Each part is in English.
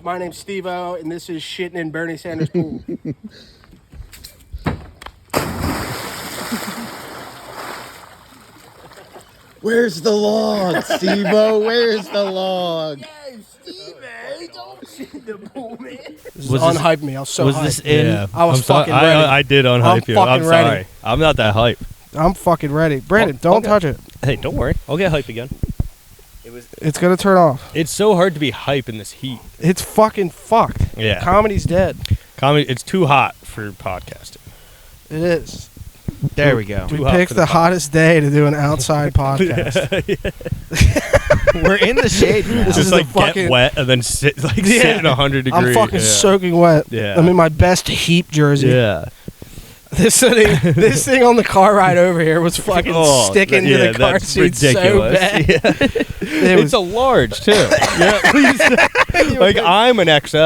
My name's Steve-O, and this is Shitting in Bernie Sanders' Pool. Where's the log, Steve-O? Where's the log? Yo, Steve-O, don't shit in the pool, man. This Was unhyped me. I was so Was hyped. this in? Yeah. I was fucking ready. I did unhype you. I'm fucking ready. sorry. I'm not that hype. I'm fucking ready. Brandon, don't touch it. Hey, don't worry. I'll get hype again. It's going to turn off. It's so hard to be hype in this heat. It's fucking fucked. Yeah. Comedy's dead. Comedy. It's too hot for podcasting. It is. There we go. We Too hot picked for the the hottest day to do an outside podcast. We're in the shade now. This Just is like the fucking- get wet and then sit Yeah. sit in 100 degrees. I'm fucking yeah. soaking wet. Yeah. I'm in my best Heat jersey. Yeah. This thing on the car ride over here was fucking sticking to the car that's seat so ridiculous. bad. Yeah. It's a large too. Yeah, please. Like I'm an XL.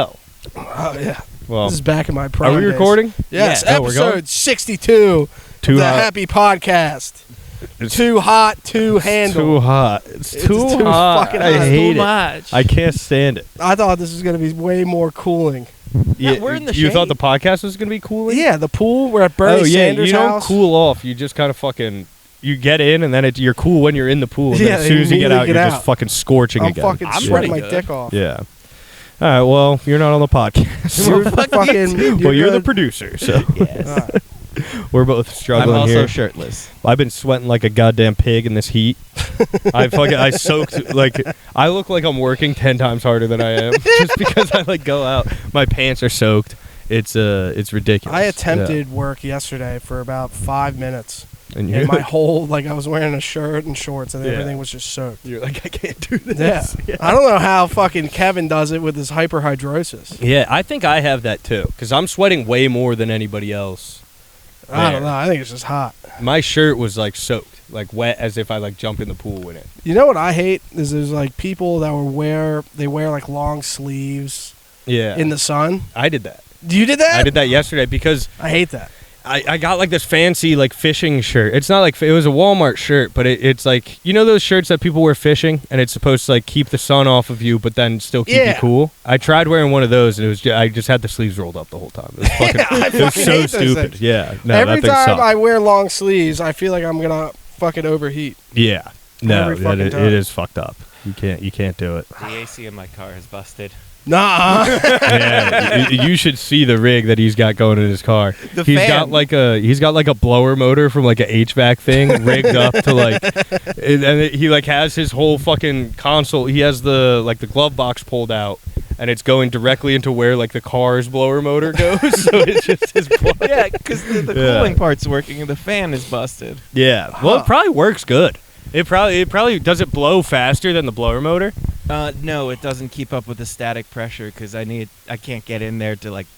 Oh yeah. Well, This is back in my prime. are we days. recording? Yes. Yeah. Oh, we're going? Episode 62 Too of the hot. Happy Podcast. It's Too hot to handle. too hot. It's It's too too hot. fucking I hot. hate Too it. much. I can't stand it. I thought this was going to be way more cooling. we're in the You thought shade. the podcast was gonna be cooler? Yeah, the pool. We're at Bernie Oh yeah. Sanders' You don't house. cool off. You just kind of fucking. You get in and then you're cool when you're in the pool. And Yeah, then as soon as you get immediately out, get you're out. just fucking scorching I'm again. fucking I'm sweating my pretty good. dick off. Yeah. All right. Well, you're not on the podcast. You're fucking. Well, you're the good. producer, so Yes. All right. we're both I'm struggling also here. shirtless. I've been sweating like a goddamn pig in this heat. I soaked like I look like I'm working 10 times harder than I am just because I like go out. My pants are soaked. It's ridiculous. I attempted work yesterday for about 5 minutes. Yeah. And And my whole, like, I was wearing a shirt and shorts, and Yeah. everything was just soaked. you're like I can't do this. Yeah. I don't know how fucking Kevin does it with his hyperhidrosis. Yeah, I think I have that too because I'm sweating way more than anybody else. I don't know. I think it's just hot. My shirt was like soaked, like wet, as if I like jumped in the pool in it. You know what I hate is there's like people that wear like long sleeves Yeah, in the sun. I did that. You did that? I did that yesterday because I hate that. I got like this fancy like fishing shirt. It's not like it was a Walmart shirt, but it's like you know those shirts that people wear fishing, and it's supposed to like keep the sun off of you, but then still keep you Yeah. cool. I tried wearing one of those, and it was I just had the sleeves rolled up the whole time. It was fucking, I it was fucking so hate those stupid. things. Yeah, no, Every that thing time sucked. I wear long sleeves, I feel like I'm gonna fucking overheat. Yeah, no, Every fucking it time. is fucked up. You can't do it. The AC in my car is busted. Nah. Yeah, you should see the rig that he's got going in his car. The He's fan. got like a blower motor from like a HVAC thing rigged up to like, and he like has his whole fucking console. He has the glove box pulled out, and it's going directly into where like the car's blower motor goes. So it's just his blower. Yeah, because the Yeah. cooling part's working and the fan is busted. Yeah. Well, it probably works good. It probably does it blow faster than the blower motor. No, it doesn't keep up with the static pressure because I can't get in there to like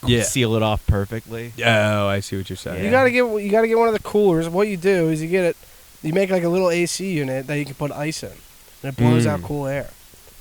Yeah. seal it off perfectly. Oh, I see what you're saying. You gotta get one of the coolers. What you do is you make like a little AC unit that you can put ice in, and it blows out cool air.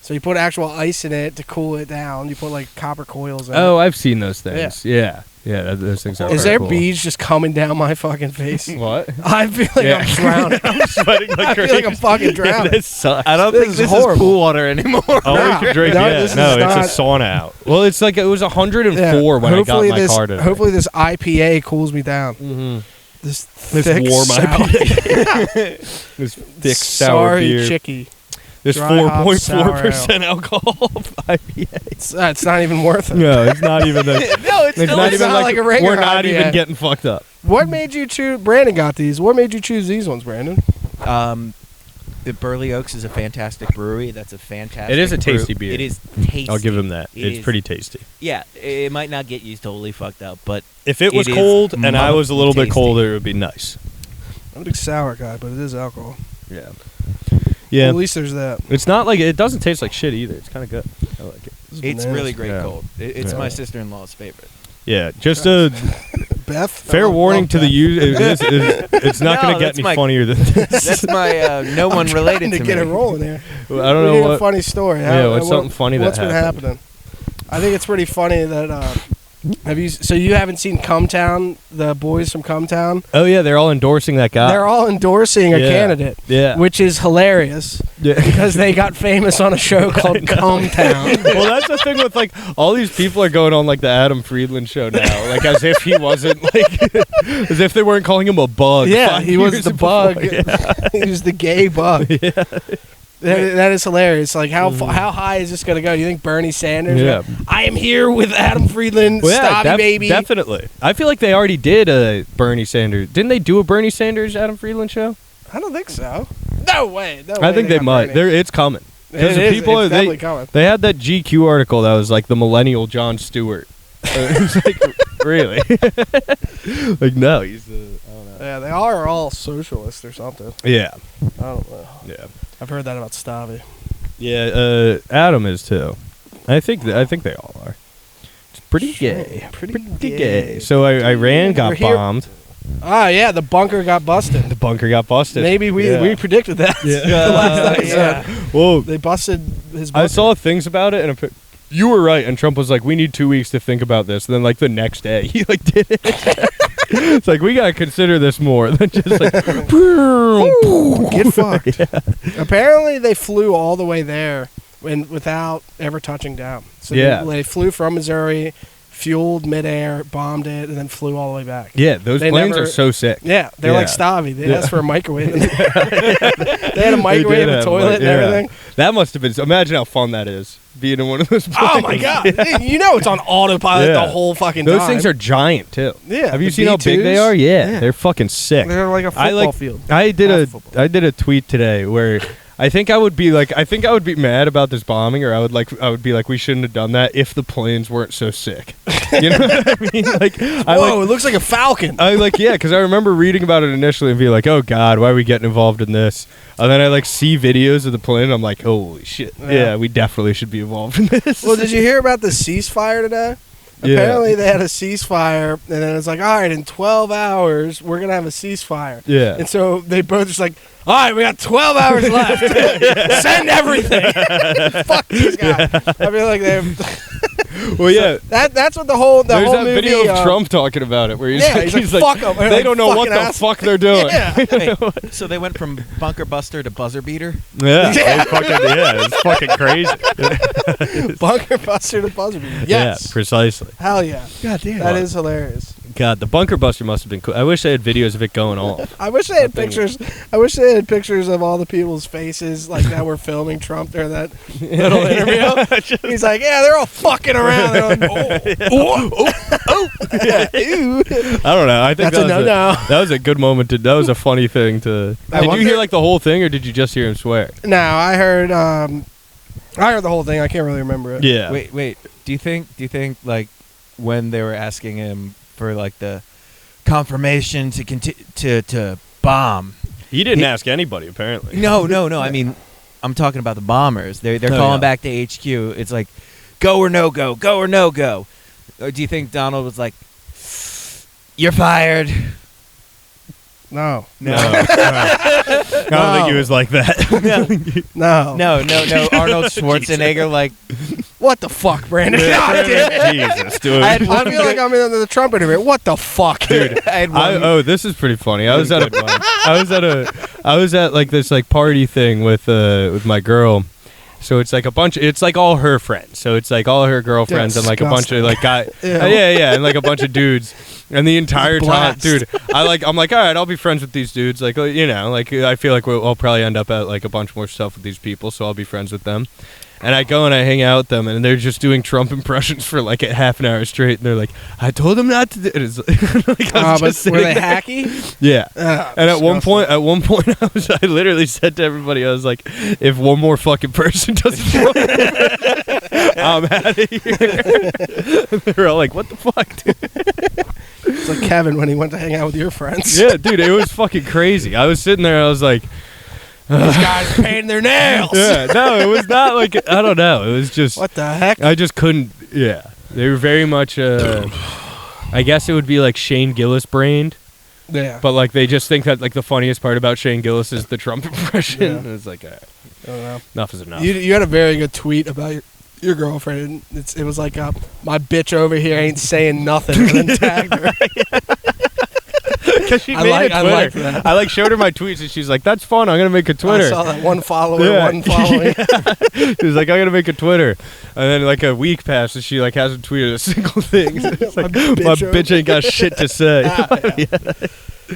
So you put actual ice in it to cool it down. You put like copper coils in Oh, it. I've seen those things. Yeah. Those things are. Is very there cool. bees just coming down my fucking face? What? I feel like Yeah. I'm drowning. I'm sweating like I feel like I'm crazy. fucking drowning. This sucks. I don't This think is this horrible. is pool water anymore. Oh, Nah. we could drink. No, Yeah, this is no, not- it's a sauna out. Well, it's like it was 104 when I got in my car today. Hopefully this IPA cools me down. Mm-hmm. This This thick, warm sour- IPA. This thick sour Sorry, beer. Chicky. This dry hop 4.4% alcohol IPA. It's not even worth it. No, it's not even. No, it's still not it's even not like a regular we're not IPA. even getting fucked up. What made you choose? Brandon got these. What made you choose these ones, Brandon? The Burley Oaks is a fantastic brewery. That's a fantastic. It is a tasty beer. It is tasty. I'll give him that. It It's is- pretty tasty. Yeah, it might not get you totally fucked up, but If it was It is cold and I was a little bit tasty. colder, it would be nice. I'm a big sour guy, but it is alcohol. Yeah. Well, Yeah. at least there's that. It's not like it doesn't taste like shit either. It's kind of good. I like it. This is it's bananas. really great Yeah. cold. It's Yeah. my sister-in-law's favorite. Yeah, just a Beth. fair warning to the user. It's not No, going to get that's any my- funnier than this. That's my no one related to to get me. it rolling here. I don't We know need a what. funny story. Yeah, what's something funny that What's been happened? happening? I think it's pretty funny that So you haven't seen Cumtown, the boys from Cumtown? Oh yeah, they're all endorsing that guy. They're all endorsing a candidate. Yeah. Which is hilarious. Yeah. Because they got famous on a show called Cumtown. Well, that's the thing with like all these people are going on like the Adam Friedland show now, like as if he wasn't like, as if they weren't calling him a bug. Yeah, he was the bug. Yeah. He was the gay bug. Yeah. That is hilarious. Like, how high is this going to go? Do you think Bernie Sanders? Yeah. I am here with Adam Friedland, Stabby baby. Definitely. I feel like they already did a Bernie Sanders. Didn't they do a Bernie Sanders Adam Friedland show? I don't think so. No way. I think they might. It's coming. It's definitely coming. They had that GQ article that was like the millennial Jon Stewart. It was like, really? Like, no, he's the. I don't know. Yeah, they are all socialists or something. Yeah. I don't know. Yeah. I've heard that about Stabby. Yeah, Adam is too. I think they all are. It's pretty gay. Pretty gay. So Iran got bombed. Ah, yeah, the bunker got busted. The bunker got busted. Maybe we predicted that. Yeah. Whoa. They busted his bunker. I saw things about it, and you were right. And Trump was like, "We need 2 weeks to think about this." And then, like the next day, he like did it. It's like we gotta consider this more than just like get fucked. Yeah. Apparently, they flew all the way there without ever touching down. So they flew from Missouri, fueled midair, bombed it, and then flew all the way back. Yeah, those planes are so sick. Yeah, they're like Stabby. They asked for a microwave. They had a microwave, a toilet, and everything. That must have been. Imagine how fun that is. Being in one of those planes. Oh my god! You know it's on autopilot the whole fucking time. Those things are giant too. Yeah. Have you seen how big they are? Yeah, they're fucking sick. They're like a football field. I did a tweet today where I think I would be mad about this bombing, or I would be like, we shouldn't have done that if the planes weren't so sick. You know what I mean? Like, whoa, it looks like a Falcon. Because I remember reading about it initially and being like, oh god, why are we getting involved in this? And then I see videos of the plane, and I'm like, holy shit, yeah, we definitely should be involved in this. Well, did you hear about the ceasefire today? Apparently they had a ceasefire, and then it's like, all right, in 12 hours, we're going to have a ceasefire. Yeah. And so they both just like, all right, we got 12 hours left. Send everything. Fuck these guys. I feel like they've... Well, yeah. That's what the whole There's that movie, video of Trump talking about it where he's like, fuck them. They don't know what the fuck they're doing. Yeah. So they went from bunker buster to buzzer beater? Yeah. It's fucking crazy. Bunker buster to buzzer beater. Yes. Yeah, precisely. Hell yeah. God damn. That is hilarious. God, the bunker buster must have been cool. I wish they had videos of it going off. I wish they had pictures. I wish they had pictures of all the people's faces like that were filming Trump during that little interview. He's like, yeah, they're all fucking around. They're like, yeah. I don't know. I think that was a good moment that was a funny thing to. Did you hear like the whole thing, or did you just hear him swear? No, I heard the whole thing. I can't really remember it. Yeah. Wait. Do you think like when they were asking him for like the confirmation to bomb, he didn't ask anybody apparently. No. I mean, I'm talking about the bombers. They're calling back to HQ. It's like, go or no go, go or no go. Or do you think Donald was like, you're fired? No. I don't think he was like that. No. Arnold Schwarzenegger, like, what the fuck, Brandon? God damn it. Jesus, dude. I feel like I'm in the Trump interview. What the fuck, dude? This is pretty funny. I was at like this like party thing with my girl. So it's like it's like all her friends. So it's like all her girlfriends and like a bunch of like guys. Yeah, and like a bunch of dudes. And the entire time, dude, I'm like, all right, I'll be friends with these dudes. Like, you know, like I feel like I'll probably end up at like a bunch more stuff with these people, so I'll be friends with them. And I go and I hang out with them, and they're just doing Trump impressions for like a half an hour straight. And they're like, I told them not to do it. It's like, but were they hacky? Yeah. And at one point, I literally said to everybody, I was like, if one more fucking person doesn't Trump, I'm out of here. And they were all like, what the fuck, dude? It's like Kevin when he went to hang out with your friends. Yeah, dude, it was fucking crazy. I was sitting there, I was like, these guys are painting their nails. Yeah, no, it was not like, I don't know. It was just, what the heck? I just couldn't. Yeah, they were very much. I guess it would be like Shane Gillis brained. Yeah, but like they just think that like the funniest part about Shane Gillis is the Trump impression. Yeah. And it's like, I don't know. Enough is enough. You had a very good tweet about your girlfriend. It was like my bitch over here ain't saying nothing, and then tagged her. Because she made a Twitter. I like that. I showed her my tweets, and she's like, "That's fun. I'm gonna make a Twitter." I saw that one follower, one following. She was like, "I'm gonna make a Twitter," and then like a week passed, and she like hasn't tweeted a single thing. It's like, my bitch ain't got shit to say.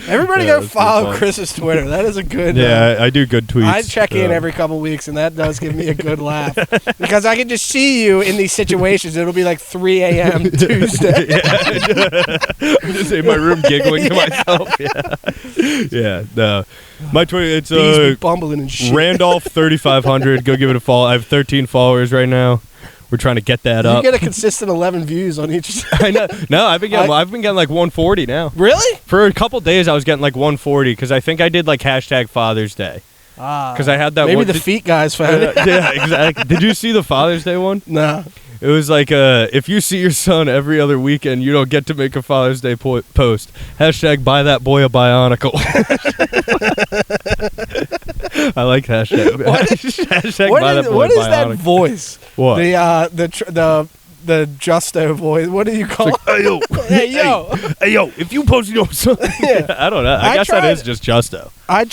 Everybody go follow Chris's Twitter. That is a good. Yeah, I do good tweets. I check in every couple weeks, and that does give me a good laugh because I can just see you in these situations. It'll be like 3 a.m. Tuesday. I'm just in my room giggling to myself. Yeah. No. My Twitter, it's Bees be bumbling and shit. Randolph 3500. Go give it a follow. I have 13 followers right now. We're trying to get that up. You get a consistent 11 views on each. I know. No, I've been getting like 140 now. Really? For a couple days, I was getting like 140 because I think I did like hashtag Father's Day. Because I had that. Maybe the feet guys found it. Yeah, exactly. Did you see the Father's Day one? No. It was like, if you see your son every other weekend, you don't get to make a Father's Day post. Hashtag buy that boy a Bionicle. I like hashtag. Hashtag buy that boy a Bionicle. What is that voice? What? The Justo voice. What do you call it? Hey yo, hey yo, hey yo! If you post your son, I don't know. I guess that is just Justo. I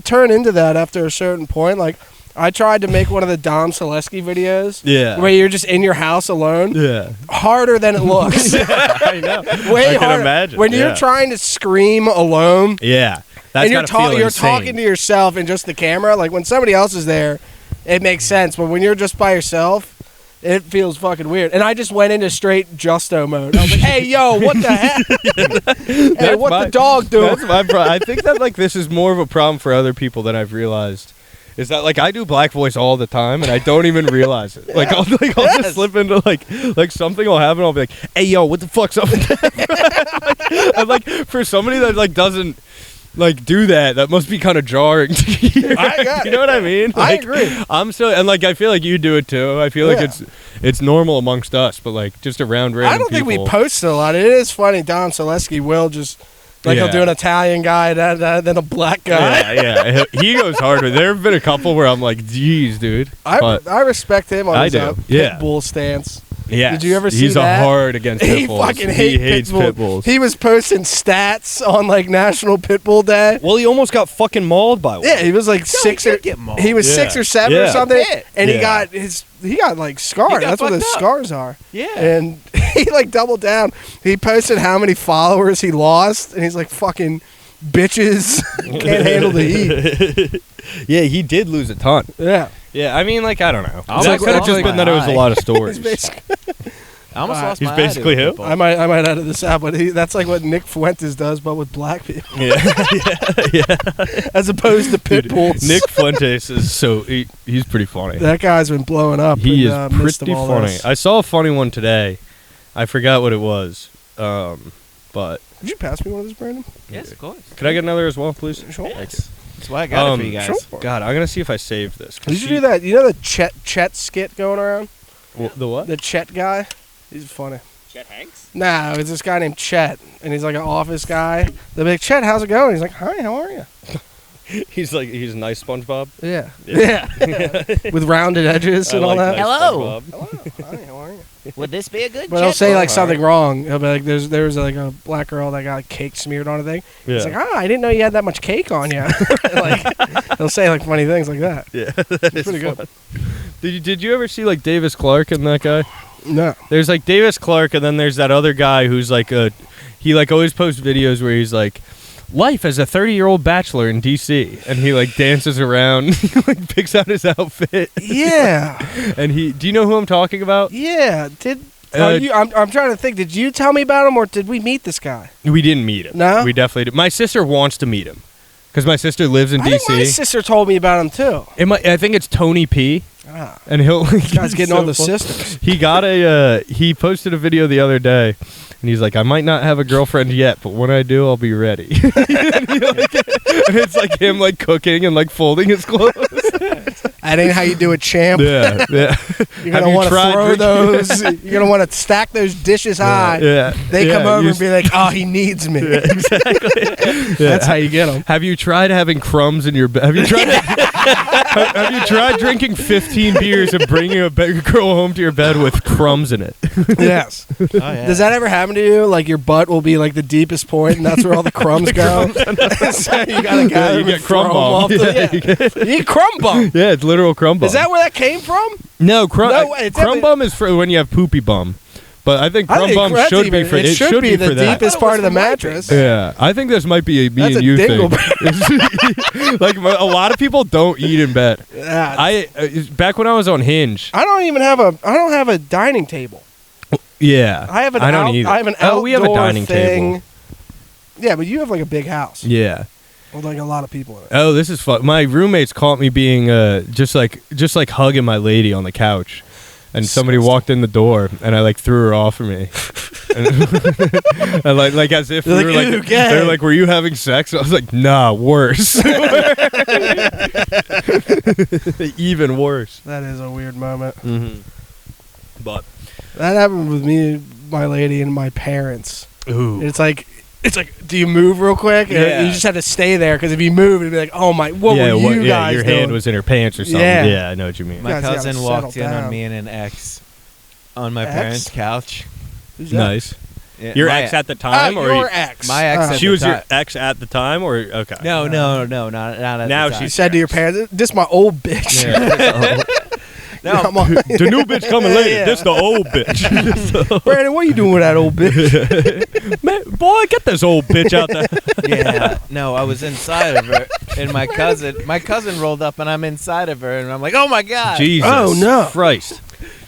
turn into that after a certain point. Like I tried to make one of the Dom Selesky videos. Yeah. Where you're just in your house alone. Yeah. Harder than it looks. I know. Way I can harder. imagine. When you're trying to scream alone. Yeah. That's and you're talking to yourself and just the camera. Like when somebody else is there, it makes sense. But when you're just by yourself, it feels fucking weird. And I just went into straight Justo mode. I was like, hey, yo, what the heck? Hey, what the dog doing? That's my problem. I think that like this is more of a problem for other people than I've realized. Is that like I do black voice all the time and I don't even realize it. Like I'll just slip into like something will happen. I'll be like, hey, yo, what the fuck's up with that? I'm like for somebody that like doesn't like do that must be kind of jarring to hear. You know what I mean? Like, I agree. I'm still and like I feel like you do it too. I feel like it's normal amongst us, but like just around random I don't people. think we post it a lot. It is funny. Dom Selesky will just he'll do an Italian guy, then a black guy. Yeah. He goes harder. There have been a couple where I'm like, geez, dude. I respect him on his pit bull stance. Yeah. Did you ever see He's that? Hard against pit bulls. He hates pit bulls. He was posting stats on like National Pit Bull Day. Well, he almost got fucking mauled by one. Yeah, he was like 6 or he was 6 or 7 or something, and he got like scars. That's what his scars are. Yeah, and he like doubled down. He posted how many followers he lost, and he's like fucking bitches can't handle the heat. Yeah, he did lose a ton. Yeah. Yeah, I mean, like, I don't know. That could have just been that it was a lot of stories. I almost lost He's my basically eye to who? I might edit this out, but that's like what Nick Fuentes does, but with black people. Yeah. As opposed to pit bulls. Nick Fuentes is he's pretty funny. That guy's been blowing up. He is pretty funny. This. I saw a funny one today. I forgot what it was. But could you pass me one of those, Brandon? Yes, of course. Could I get another as well, please? Sure. That's why I got it for you guys. Sure. God, I'm gonna see if I saved this. Did you do that? You know the Chet skit going around? The what? The Chet guy. He's funny. Chet Hanks? Nah, it's this guy named Chet, and he's like an office guy. They'll be like, Chet, how's it going? He's like, hi, how are you? He's a nice SpongeBob. Yeah. With rounded edges and all that. Nice Hello. Hi, how are you? Would this be a good But he'll say like something wrong. He'll be like, there's like a black girl that got like cake smeared on a thing. Yeah. He's like, I didn't know you had that much cake on you. Like, he'll say like funny things like that. Yeah, that is pretty good. Did you ever see like Davis Clark and that guy? No. There's like Davis Clark, and then there's that other guy who's like he like always posts videos where he's like, life as a 30-year-old bachelor in DC, and he like dances around, like picks out his outfit. Yeah. And do you know who I'm talking about? Yeah. I'm trying to think. Did you tell me about him, or did we meet this guy? We didn't meet him. No? We definitely did. My sister wants to meet him because my sister lives in I think DC. my sister told me about him too. I think it's Tony P. Ah. And This guy's getting on the sisters. He got he posted a video the other day, and he's like, I might not have a girlfriend yet, but when I do, I'll be ready. And it's like him like cooking and like folding his clothes. That ain't how you do a champ. Yeah. You're gonna want to throw those. You're gonna want to stack those dishes high. Yeah. They come over and be like, "Oh, he needs me." Yeah, exactly. That's how you get them. Have you tried having crumbs in your bed? Have you tried? Have you tried drinking 15 beers and bringing a girl home to your bed with crumbs in it? Yes. Oh, yeah. Does that ever happen to you? Like your butt will be like the deepest point, and that's where all the crumbs go. So you gotta gather you them get and crumb throw 'em bomb. off you eat crumb bum. Yeah, it's literal crumb bum. Is that where that came from? No, crumb definitely- bum is for when you have poopy bum. But I think crumb bum that's should be even- for it should be the for that. deepest part of the mattress. Yeah, I think this might be a me That's and a you dingle thing. Like a lot of people don't eat in bed. Yeah, Back when I was on Hinge. I don't have a dining table. Yeah, I have an I don't either. I have an outdoor we have a dining thing. table. Yeah, but you have like a big house Yeah. with like a lot of people in it. Oh, this is fun. My roommates caught me being just like hugging my lady on the couch, and somebody walked in the door, and I like threw her off of me, and like as if They're we were like, like "Ew, gay." they're like, "Were you having sex?" I was like, "Nah, worse, even worse." That is a weird moment. Mm-hmm. But That happened with me, my lady, and my parents. ooh, It's like, do you move real quick? Yeah. You just have to stay there because if you move, it'd be like, oh my, what were you guys your doing? hand was in her pants or something. Yeah. Yeah, I know what you mean. You My guys gotta cousin settle walked in down. on me and an ex on my Ex? parents' couch. Who's that? Nice. Yeah, Your my ex at the time, or your ex. my ex Oh. at she the was your time. ex at the time, or okay? No, not at Now the time. You said to your parents, "This my old bitch." Yeah. No, Come on. The new bitch coming later. Yeah. This the old bitch. Brandon, what are you doing with that old bitch? Man, boy, get this old bitch out there. yeah, no, I was inside of her, and my cousin rolled up, and I'm inside of her, and I'm like, oh my god, Jesus. Oh, no. Christ.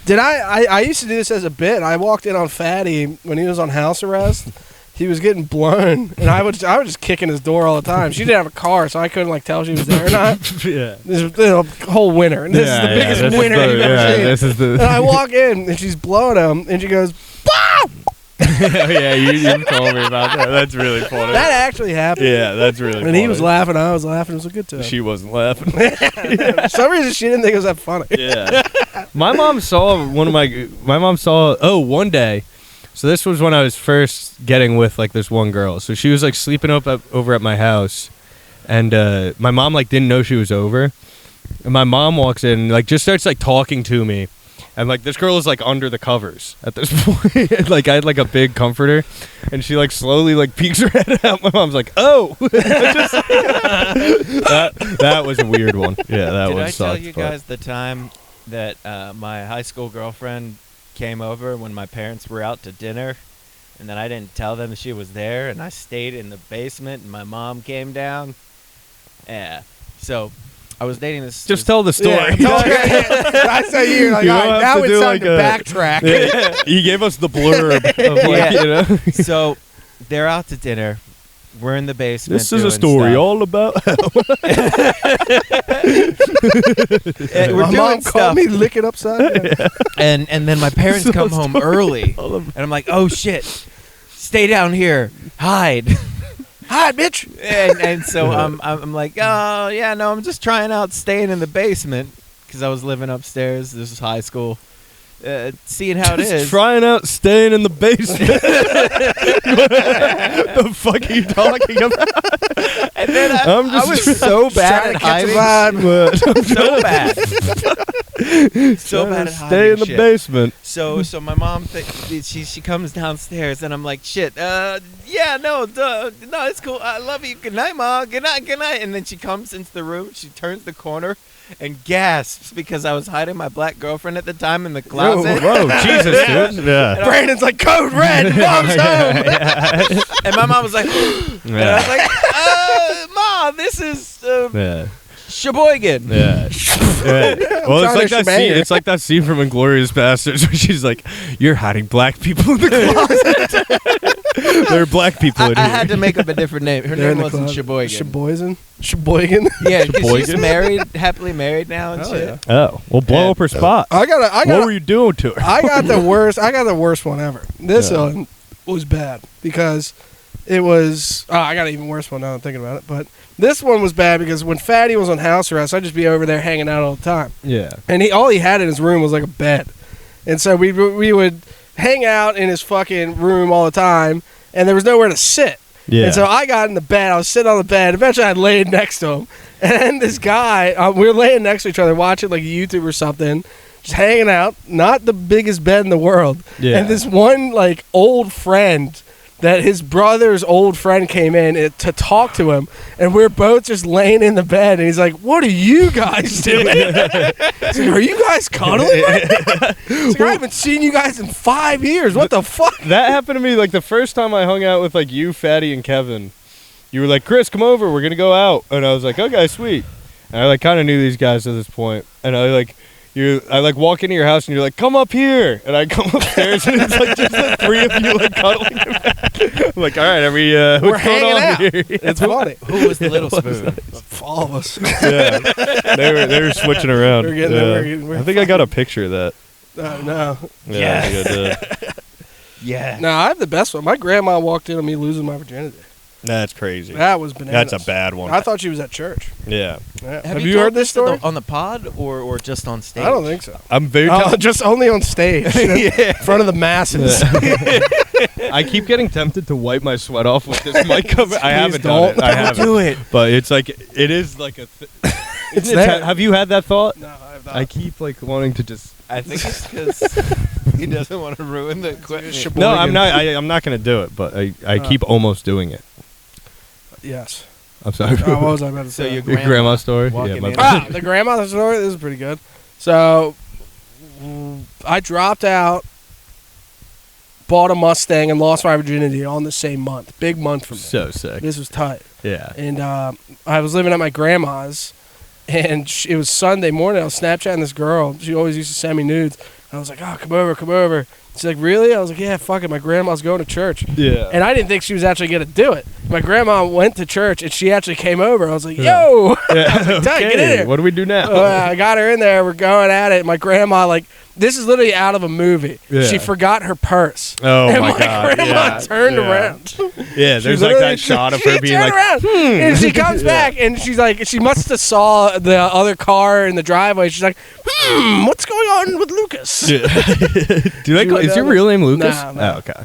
Did I used to do this as a bit. I walked in on Fatty when he was on house arrest. He was getting blown, and I would just kick in his door all the time. She didn't have a car, so I couldn't like tell she was there or not. Yeah. This is the whole winter, and this is the biggest winter you've ever seen. This is the. And I walk in, and she's blowing him, and she goes, "Bow!" Yeah, you told me about that. That's really funny. That actually happened. Yeah, that's really funny. And he was laughing, I was laughing. It was a good time. She wasn't laughing. For some reason, she didn't think it was that funny. Yeah. My mom saw one day. So this was when I was first getting with like this one girl. So she was like sleeping over at my house, and my mom like didn't know she was over. And my mom walks in, and, like just starts like talking to me, and like this girl is like under the covers at this point. And, like I had like a big comforter, and she like slowly like peeks her head out. My mom's like, "Oh," that was a weird one. Yeah, that Did one I sucked. tell you guys the time that my high school girlfriend came over when my parents were out to dinner, and then I didn't tell them she was there, and I stayed in the basement, and my mom came down? Yeah. So I was dating this. Just tell the story. I saw you. Like, You all don't right, have now to it's do time like to a- backtrack. Yeah, he gave us the blurb of like, Yeah. you know. So they're out to dinner. We're in the basement. This is a doing story stuff. all about. We're My doing mom stuff. called me lick it upside down. And then my parents come home early, and I'm like, oh shit, stay down here, hide. Hi, bitch. and so I'm like, oh yeah, no, I'm just trying out staying in the basement because I was living upstairs. This is high school, seeing how it is. Trying out staying in the basement. The fuck are you talking about? And then I'm just I was so bad at Trying to catch a hiding, vibe. so bad, so bad at hiding. Stay in the shit. basement. So my mom she comes downstairs, and I'm like, shit, yeah, no, it's cool. I love you. Good night, Ma. Good night. And then she comes into the room. She turns the corner and gasps because I was hiding my black girlfriend at the time in the closet. Whoa, Jesus, dude. Yeah. Brandon's like, code red. Mom's home. And my mom was like, and I was like, Ma, this is Yeah. Sheboygan. Yeah. Well, it's trying like to that scene. shebang her. It's like that scene from *Inglourious Basterds* where she's like, "You're hiding black people in the closet." There are black people in I here. had to make up a different name. Her They're in name the wasn't closet. Sheboygan. Sheboygan. Yeah, 'cause she's Sheboygan? married, happly married now and Oh, shit. yeah. Oh, well, blow up her spot. I What got were you doing to her? I got the worst. I got the worst one ever. This Yeah. one was bad because It was. Oh, I got an even worse one now that I'm thinking about it. But this one was bad because when Fatty was on house arrest, I'd just be over there hanging out all the time. Yeah. And all he had in his room was like a bed. And so we would hang out in his fucking room all the time, and there was nowhere to sit. Yeah. And so I got in the bed. I was sitting on the bed. Eventually, I laid next to him. And this guy, we were laying next to each other, watching like YouTube or something, just hanging out. Not the biggest bed in the world. Yeah. And this one like old friend that his brother's old friend came in to talk to him, and we're both just laying in the bed, and he's like, "What are you guys doing?" He's like, "Are you guys cuddling right now?" He's like, "I haven't seen you guys in 5 years. What the fuck?" That happened to me like the first time I hung out with like you, Fatty, and Kevin. You were like, "Chris, come over. We're gonna go out," and I was like, "Okay, sweet." And I like kind of knew these guys at this point, and I like walk into your house and you're like, "Come up here," and I come upstairs and it's like just the three of you like cuddling. I'm like, all right, we're what's going hanging on out. here? It's funny. Who was the little spoon? All of us. Yeah, they were switching around. We're getting there. We're I think I got a picture of that. No. Yeah, I think I did. Yeah. No, I have the best one. My grandma walked in on me losing my virginity. That's crazy. That was bananas. That's a bad one. I thought she was at church. Yeah. Yeah. Have you told heard this story? on the pod or just on stage? I don't think so. I'm very. Just only on stage, in front of the masses. I keep getting tempted to wipe my sweat off with this mic cover. I haven't don't. done it. I haven't. do it. But it's like it is like a. It's there. Have you had that thought? No, I have not. I keep like wanting to just. I think it's because he doesn't want to ruin the equipment. No, I'm not. I'm not gonna do it. But I keep almost doing it. Yes. I'm sorry. What was I about to So say? your Your grandma's story. walking my in. bad. The grandma story. This is pretty good. So, I dropped out, bought a Mustang, and lost my virginity all in the same month. Big month for me. So sick. This was tight. Yeah. And I was living at my grandma's, and it was Sunday morning. I was Snapchatting this girl. She always used to send me nudes. And I was like, "Oh, come over." She's like, "Really?" I was like, "Yeah, fuck it. My grandma's going to church." Yeah. And I didn't think she was actually going to do it. My grandma went to church, and she actually came over. I was like, "Yo!" Yeah. Tight, get in here. What do we do now? I got her in there. We're going at it. My grandma, like, this is literally out of a movie. Yeah. She forgot her purse. Oh and my my god. grandma Yeah. turned Yeah. around. Yeah, She there's like literally- that shot of she her being turned like, around, and she comes back, and she's like, she must have saw the other car in the driveway. She's like, what's going on with Lucas? Do you like? like Is your that? real name Lucas? Nah, no. Oh, okay.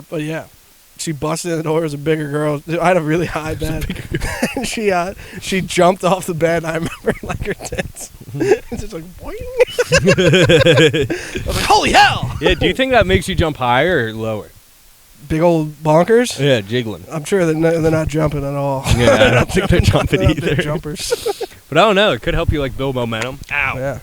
But yeah, she busted in the door. It was a bigger girl. I had a really high bed. And she jumped off the bed. And I remember like her tits. It's just like boing. I was like, holy hell! Yeah. Do you think that makes you jump higher or lower? Big old bonkers. Yeah, jiggling. I'm sure they're not jumping at all. Yeah, I don't think they're jumping They're not big either. jumpers. But I don't know. It could help you like build momentum. Ow. Yeah.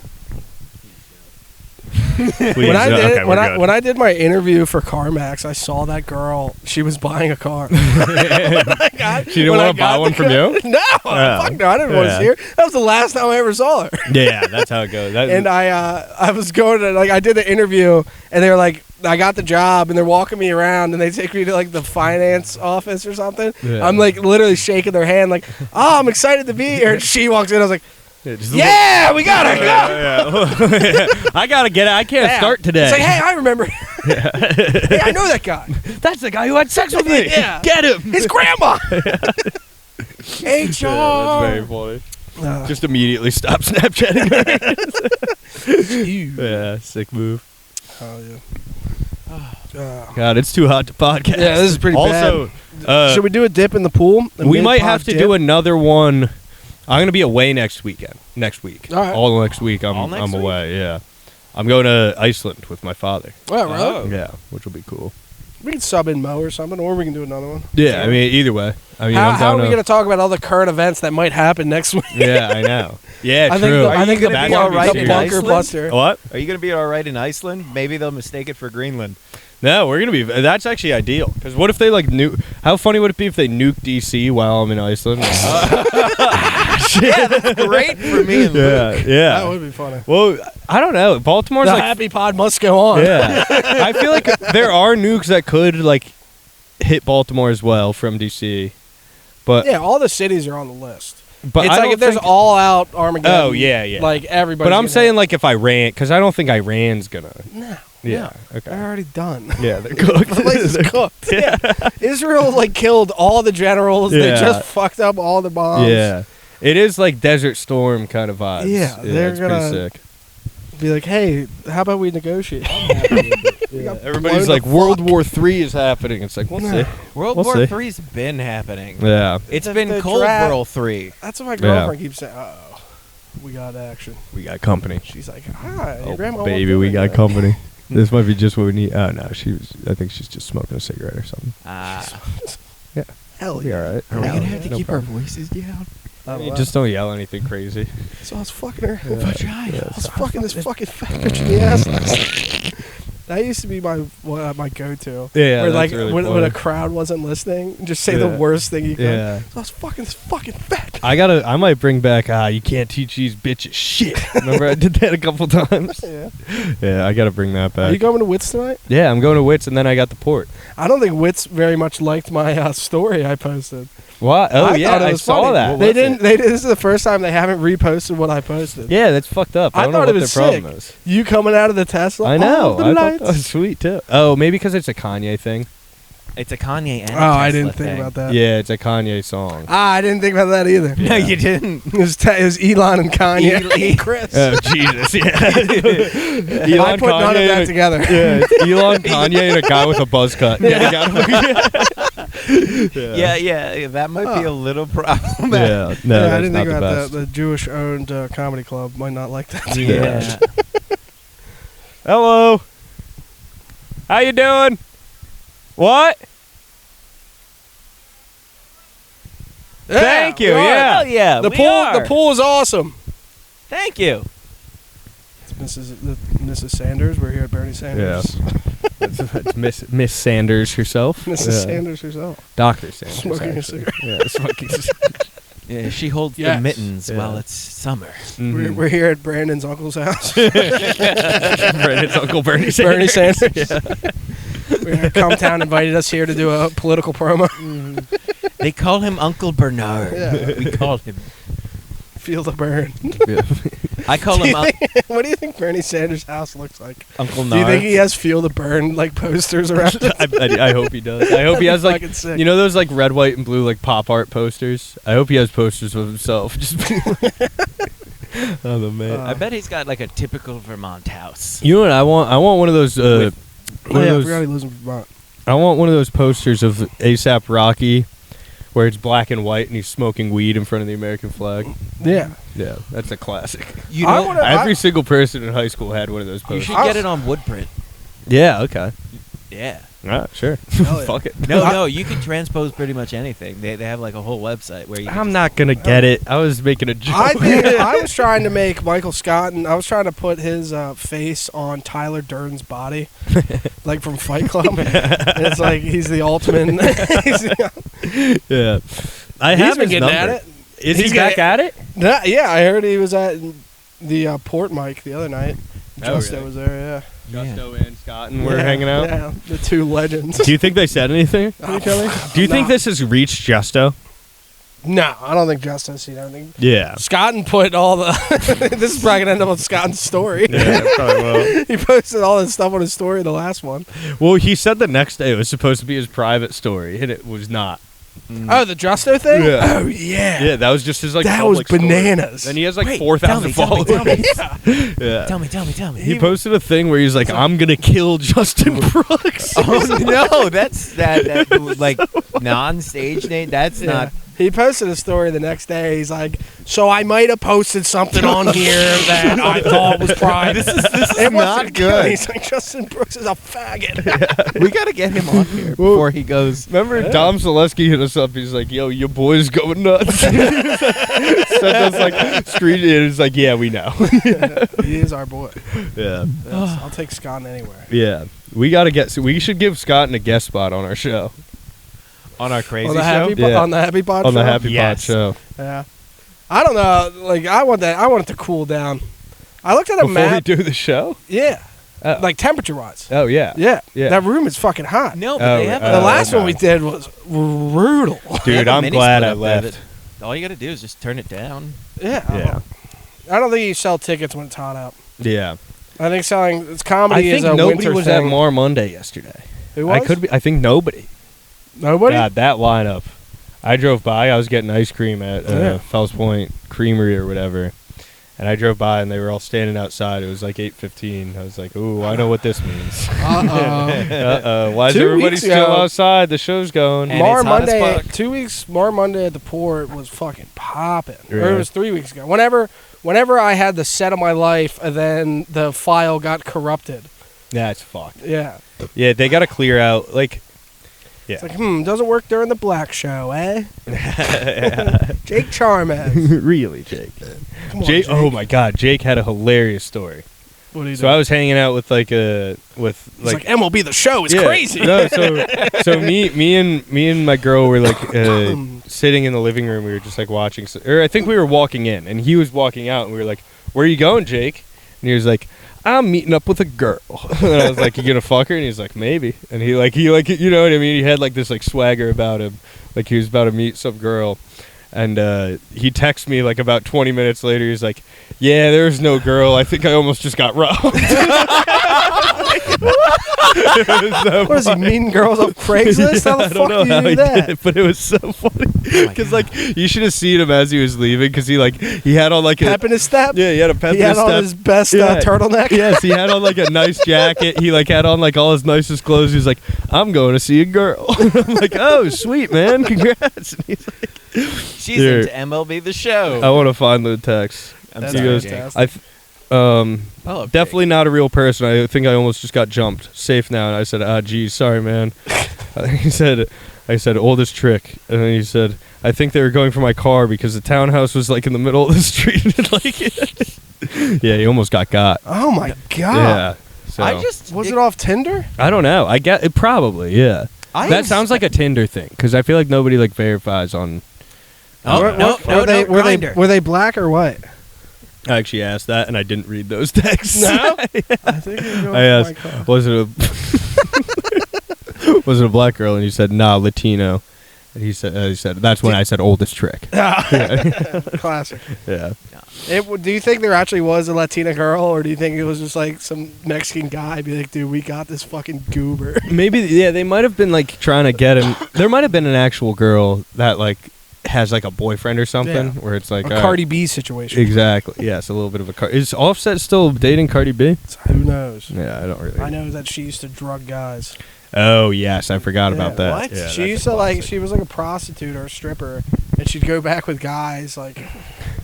Please. When I did Okay, we're good. when I did my interview for CarMax, I saw that girl. She was buying a car. She didn't want to buy one from you? No, fuck no. I didn't want to see her. That was the last time I ever saw her. Yeah, that's how it goes. And I was going to I did the interview, and they were like, I got the job, and they're walking me around, and they take me to like the finance office or something. Yeah. I'm like literally shaking their hand, like, oh, I'm excited to be here. And she walks in, I was like, just yeah, we gotta go. Yeah. I gotta get it. I can't Yeah. start today. It's like, hey, I remember. Hey, I know that guy. That's the guy who had sex with me. Yeah. Get him. His grandma. HR. Yeah, that's very funny. Just immediately stop Snapchatting her. Yeah, sick move. Oh yeah. God, it's too hot to podcast. Yeah, this is pretty also, bad. Should we do a dip in the pool? we might have to do another one. I'm gonna be away next week. All right. All next week. All next I'm week? away. Yeah. I'm going to Iceland with my father. Oh, really? Oh. Yeah, which will be cool. We can sub in Mo or something, or we can do another one. Yeah, I mean, either way. I mean, How I'm are down we to- going to talk about all the current events that might happen next week? Yeah, I know. Yeah, I true. think the gonna be all right in bunker Iceland? buster. What? Are you going to be all right in Iceland? Maybe they'll mistake it for Greenland. No, we're gonna be. That's actually ideal. Because what if they like nuke? How funny would it be if they nuked DC while I'm in Iceland? Yeah, that's great for me and Luke. Yeah. That would be funny. Well, I don't know. Baltimore's The like. happy pod must go on. Yeah. I feel like there are nukes that could like hit Baltimore as well from DC, but Yeah, all the cities are on the list. but It's I like don't if there's think- all out Armageddon. Oh, yeah. Like everybody. But I'm saying like if Iran, because I don't think Iran's gonna. no. Yeah. They're Okay. already done. Yeah, they're cooked. The place is cooked. Yeah. Israel like killed all the generals. They Yeah. just fucked up all the bombs. Yeah. It is like Desert Storm kind of vibes. Yeah, they're it's gonna- pretty sick. Be like, hey, how about we negotiate? Yeah. Everybody's like, World War III is happening. It's like, we'll see. World We'll War see. III's been happening. Yeah. It's The- been the Cold draft- War 3. That's what my girlfriend keeps saying. Uh-oh, we got action. We got company. She's like, hi, your Oh, grandma won't baby, do we it got yet." company. This might be just what we need. Oh, no. I think she's just smoking a cigarette or something. Hell Be yeah. all right. Are we No, going to have to no keep problem. our voices down? I don't You know. just don't yell anything crazy. So I was fucking her. Yeah. I was fucking this fucking fat bitch in the ass last night. That used to be my go-to. Yeah, Where that's like really when funny. a crowd wasn't listening, just say the Yeah. worst thing you can. Yeah. So I was fucking this fucking fat. I might bring back, you can't teach these bitches shit. Remember I did that a couple times? Yeah. Yeah, I gotta bring that Are you back. going to Wits tonight? Yeah, I'm going to Wits and then I got the port. I don't think Wits very much liked my story I posted. What? Oh, I yeah, thought it I was saw funny. that. They didn't. This is the first time they haven't reposted what I posted. Yeah, that's fucked up. I I don't know thought what it was their problem sick. is. You coming out of the Tesla? I know. Oh, the I thought lights. that was sweet too. Oh, maybe because it's a Kanye thing. It's a Kanye and a Oh, I Tesla didn't think thing. about that. Yeah, it's a Kanye song. I didn't think about that either. No, you didn't. It was Elon and Kanye. And Chris. Oh Jesus! Yeah. Elon, I put none of Kanye, that and together. Yeah, it's Elon, Kanye, and a guy with a buzz cut. Yeah, that might be a little problematic. Yeah, no, Yeah, I that's didn't not think the about best. that. The Jewish-owned comedy club might not like that. Yeah. Hello. How you doing? What? Yeah, Thank you, we are. yeah. Hell yeah. The we pool. are. The pool is awesome. Thank you. It's Mrs. Sanders. We're here at Bernie Sanders. That's Miss Sanders herself. Mrs. Yeah. Sanders herself. Dr. Sanders. Smoking a actually. cigarette. Yeah, smoking a cigarette. Yeah, she holds Yes. the mittens Yeah. while it's summer. Mhm. We're here at Brandon's uncle's house. Brandon's Uncle Bernie Sanders. Bernie Sanders. Cometown invited us here to do a political promo. They call him Uncle Bernard. Yeah. We call him. Feel the burn. Yeah. I call him What do you think Bernie Sanders' house looks like? Uncle Do you Nard. think he has "Feel the Burn" like posters around it? I hope he does. I hope he has like, Fucking sick. you know those like red, white, and blue like pop art posters. I hope he has posters of himself. Just oh the man. I bet he's got like a typical Vermont house. You know what I want? I want one of those. Oh, one of yeah, I those forgot he lives in Vermont. I want one of those posters of ASAP Rocky, where it's black and white and he's smoking weed in front of the American flag. Yeah. Yeah, that's a classic. You I know, wanna- Every single person in high school had one of those you posters. should get it on Woodprint. Yeah. Okay. Yeah. Ah, sure. Hell yeah. Fuck it. No, you can transpose pretty much anything. They have like a whole website where you. Can I'm just- not gonna get it. I was making a joke. I was trying to make Michael Scott, and I was trying to put his face on Tyler Durden's body, like from Fight Club. And it's like he's the ultimate. Yeah. I He's have been his getting number. at it. Is He's he back got- at it? Yeah, I heard he was at the Port Mic the other night. Oh, Justo really? was there. Justo and Scott and we're Yeah, hanging out. Yeah, the two legends. Do you think they said anything to each other? Do you think Nah. this has reached Justo? No, I don't think Justo's seen everything. Yeah. Scott put all the. This is probably gonna end up on Scott's story. Yeah, probably will. He posted all this stuff on his story, the last one. Well, he said the next day it was supposed to be his private story, and it was not. Oh, the Justo thing? Yeah. Oh, yeah. Yeah, that was just his like. That was public story. bananas. And he has like Wait, 4,000 tell me, followers. tell me. Yeah. Tell me. He posted a thing where he's like, "I'm gonna kill Justin Brooks." Oh no, that's that like non-stage name. That's Yeah. not. He posted a story the next day. He's like, "So I might have posted something on here that I thought was private. This is not good. He's like, Justin Brooks is a faggot. We gotta get him on here before he goes. Remember, Dom Zaleski hit us up. He's like, "Yo, your boy's going nuts." Sent us like street. And it's like, "Yeah, we know." He is our boy. Yeah. I'll take Scott anywhere. Yeah. We gotta get. So we should give Scott a guest spot on our show. On our crazy On the show. Happy Yeah. on the Happy Pod On show? the Happy Yes. Pod show. Yeah. I don't know. Like I want it to cool down. I looked at a Before we map. do the show? Yeah. Oh. Like temperature wise. Oh, yeah. Yeah. Yeah. That room is fucking hot. No, but Oh, they have The last no. one we did was brutal. they have Dude, a I'm mini glad split I up there left. that- All you gotta do is just turn it down. Yeah. Yeah. I don't think you sell tickets when it's hot out. Yeah. I think selling it's comedy I is think a nobody winter was thing. at Mar Monday yesterday. Who was? I think nobody. Nobody? God, that lineup. I drove by. I was getting ice cream at Yeah. Fells Point Creamery or whatever. And I drove by, and they were all standing outside. It was like 8:15. I was like, "Ooh, I know what this means." Uh-oh. Why is 2 everybody weeks still ago- outside? The show's going. And Mar it's hot as Monday, fuck. 2 weeks. Mar Monday at the port was fucking popping. Or Really? it was 3 weeks ago. Whenever I had the set of my life, and then the file got corrupted. Yeah, it's fucked. Yeah, Yeah, they got to clear out. Like, yeah. it's like doesn't work during the black show, eh? Jake Charmes. Really, Jake. Come on, Jake. Jake. Oh my God, Jake had a hilarious story. What do you So I was hanging out with It's like MLB the show is yeah, crazy. No, so me and my girl were like sitting in the living room. We were just like watching, or I think we were walking in, and he was walking out, and we were like, "Where are you going, Jake?" And he was like, "I'm meeting up with a girl." And I was like, "You gonna fuck her?" And he's like, "Maybe." And he you know what I mean? He had like this like swagger about him, like he was about to meet some girl. And he texts me like about 20 minutes later. He's like, "Yeah, there's no girl. I think I almost just got robbed." What is he, meeting girls off Craigslist? How the I fuck don't know do you how do he that? did it, but it was so funny because like you should have seen him as he was leaving because he had on like a Pep in his step? yeah, he had a pep He in had his on step. his best Yeah. turtleneck? Yes, he had on like a nice jacket. He like had on like all his nicest clothes. He was like, "I'm going to see a girl." I'm like, "Oh, sweet man, congrats." And he's like, She's Here. into MLB the show. I want to find the text. That's He goes, fantastic. I love definitely not a real person. I think I almost just got jumped. Safe now. And I said, geez, sorry, man. I said, oldest trick. And then he said, I think they were going for my car because the townhouse was like in the middle of the street. Like, yeah, he almost got. Oh my god. Yeah. So I just Was it off Tinder? I don't know. I get it probably. Yeah. That sounds like a Tinder thing because I feel like nobody like verifies on. Oh, Were they black or white? I actually asked that and I didn't read those texts. No? I think it was going I asked, for my car. was it a black girl? And he said, nah, Latino. And he said, that's when I said oldest trick. Classic. Yeah. Do you think there actually was a Latina girl, or do you think it was just like some Mexican guy be like, dude, we got this fucking goober? Maybe, yeah, they might have been like trying to get him. There might have been an actual girl that like has like a boyfriend or something Yeah. where it's like A all right. Cardi B situation. Exactly. Yes, a little bit of a Is Offset still dating Cardi B? Who knows? Yeah, I don't really. I know that she used to drug guys. Oh yes, I forgot about Yeah. that. What? Yeah, She that's used a to like, classic. she was like a prostitute or a stripper, and she'd go back with guys, like